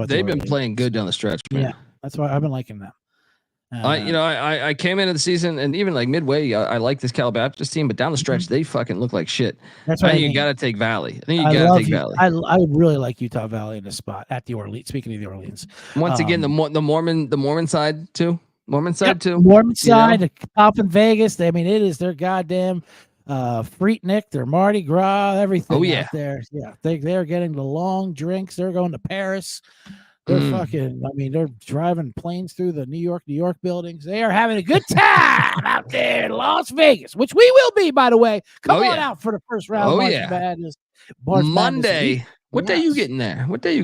They've been playing good down the stretch, man. Yeah, that's why I've been liking them. I came into the season and even like midway, I like this Cal Baptist team, but down the stretch, they fucking look like shit. That's right. You got to take Valley. I think you got to take Valley. I really like Utah Valley in this spot at the Orleans. Speaking of the Orleans, once again, the Mormon side too. Mormon side, top in Vegas. It is their goddamn Freaknik, their Mardi Gras, everything out there. Yeah, they're getting the long drinks. They're going to Paris. They're they're driving planes through the New York buildings. They are having a good time out there in Las Vegas, which we will be, by the way. Come on out for the first round. Madness. Monday. What day you getting there? Monday?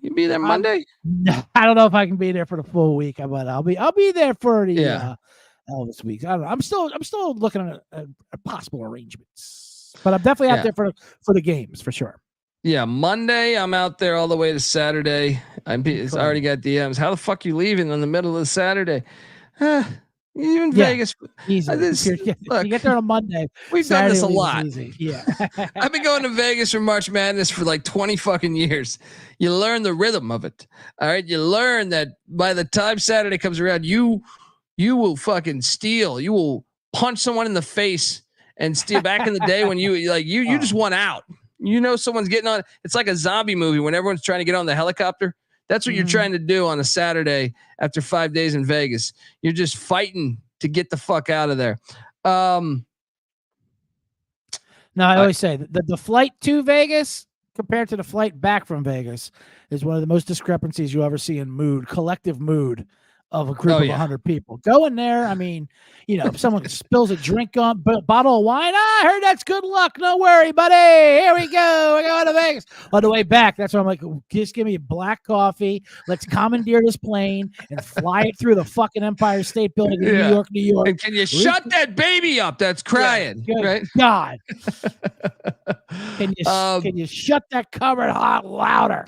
You be there Monday? No, I don't know if I can be there for the full week, but I'll be there for the Elvis week. I don't know. I'm still looking at possible arrangements, but I'm definitely out there for the games for sure. Yeah, Monday I'm out there all the way to Saturday. It's already got DMs. How the fuck you leaving in the middle of Saturday? You in Vegas? Easy. You get there on a Monday. We've done this a lot. Yeah, I've been going to Vegas for March Madness for like 20 fucking years. You learn the rhythm of it. All right, you learn that by the time Saturday comes around, you will fucking steal. You will punch someone in the face and steal. Back in the day when you just won out. Someone's getting on. It's like a zombie movie when everyone's trying to get on the helicopter. That's what you're trying to do on a Saturday after 5 days in Vegas. You're just fighting to get the fuck out of there. I always say the flight to Vegas compared to the flight back from Vegas is one of the most discrepancies you'll ever see in collective mood of a group of 100 people. Go in there. If someone spills a drink on a bottle of wine, I heard that's good luck. No worry, buddy. Here we go. We're going to Vegas. On the way back, that's why I'm like, just give me a black coffee. Let's commandeer this plane and fly it through the fucking Empire State Building in New York. And can you shut that baby up that's crying? Right? God. Can you shut that cupboard hot louder?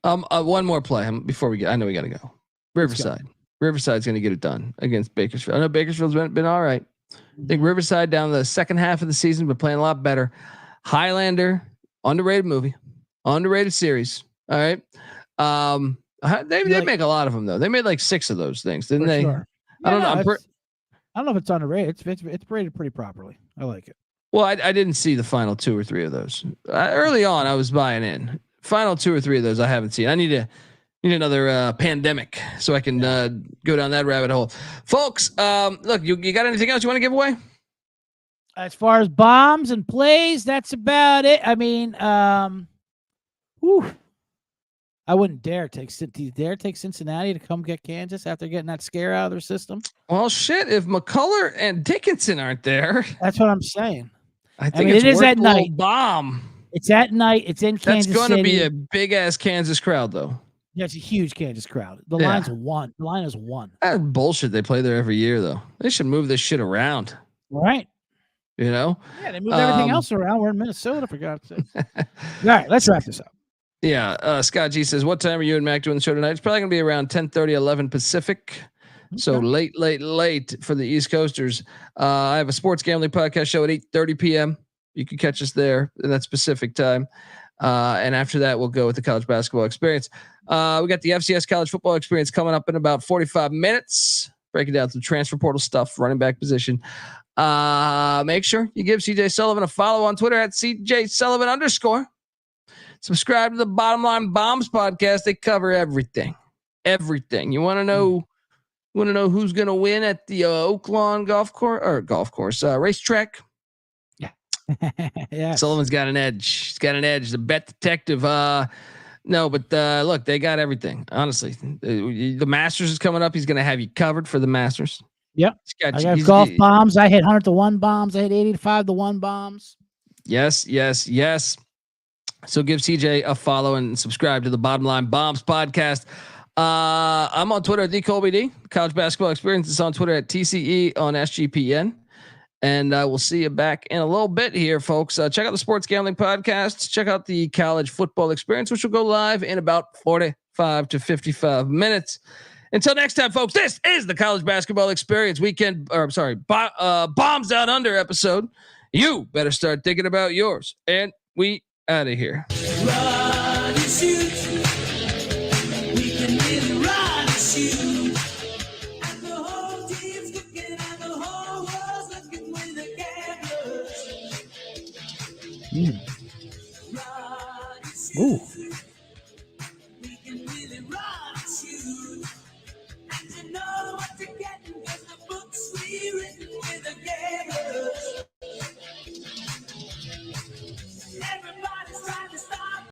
One more play before we get. I know we got to go. Riverside. Riverside's going to get it done against Bakersfield. I know Bakersfield's been all right. I think Riverside down the second half of the season, but playing a lot better. Highlander, underrated movie, underrated series. All right. They make a lot of them though. They made like 6 of those things, didn't they? Sure. I don't know. I don't know if it's underrated. It's rated pretty properly. I like it. Well, I didn't see the final 2 or 3 of those. Early on, I was buying in. Final 2 or 3 of those I haven't seen. I need another pandemic so I can go down that rabbit hole. Folks, look, you got anything else you want to give away? As far as bombs and plays, that's about it. I wouldn't dare take Cincinnati to come get Kansas after getting that scare out of their system. Well, shit, if McCullough and Dickinson aren't there. That's what I'm saying. I think it is at night. Bomb. It's at night. It's in Kansas City. That's going to be a big ass Kansas crowd, though. Yeah, it's a huge Kansas crowd. The line's 1. The line is 1. That's bullshit. They play there every year, though. They should move this shit around. Right. Yeah, they moved everything else around. We're in Minnesota, for God's sake. All right, let's wrap this up. Yeah, Scott G says, what time are you and Mac doing the show tonight? It's probably going to be around 10:30, 11 Pacific. Okay. So late for the East Coasters. I have a sports gambling podcast show at 8:30 p.m. You can catch us there in that specific time. And after that, we'll go with the college basketball experience. We got the FCS college football experience coming up in about 45 minutes, breaking down some transfer portal stuff, running back position. Make sure you give CJ Sullivan a follow on Twitter at CJ Sullivan _ Subscribe to the Bottom Line Bombs podcast. They cover everything. You want to know who's going to win at the Oaklawn racetrack? Yeah. Sullivan's got an edge. He's got an edge. The bet detective. Look, they got everything. Honestly, the Masters is coming up. He's going to have you covered for the Masters. Yep. I got golf bombs. I hit 100 to 1 bombs. I hit 85 to 1 bombs. Yes. So give CJ a follow and subscribe to the Bottom Line Bombs podcast. I'm on Twitter at TheColbyD. College Basketball Experience is on Twitter at TCE on SGPN. And we'll see you back in a little bit here, folks. Check out the Sports Gambling Podcast. Check out the College Football Experience, which will go live in about 45 to 55 minutes. Until next time, folks, this is the College Basketball Experience Bombs Down Under episode. You better start thinking about yours. And we out of here. Run and shoot. We can really run and shoot.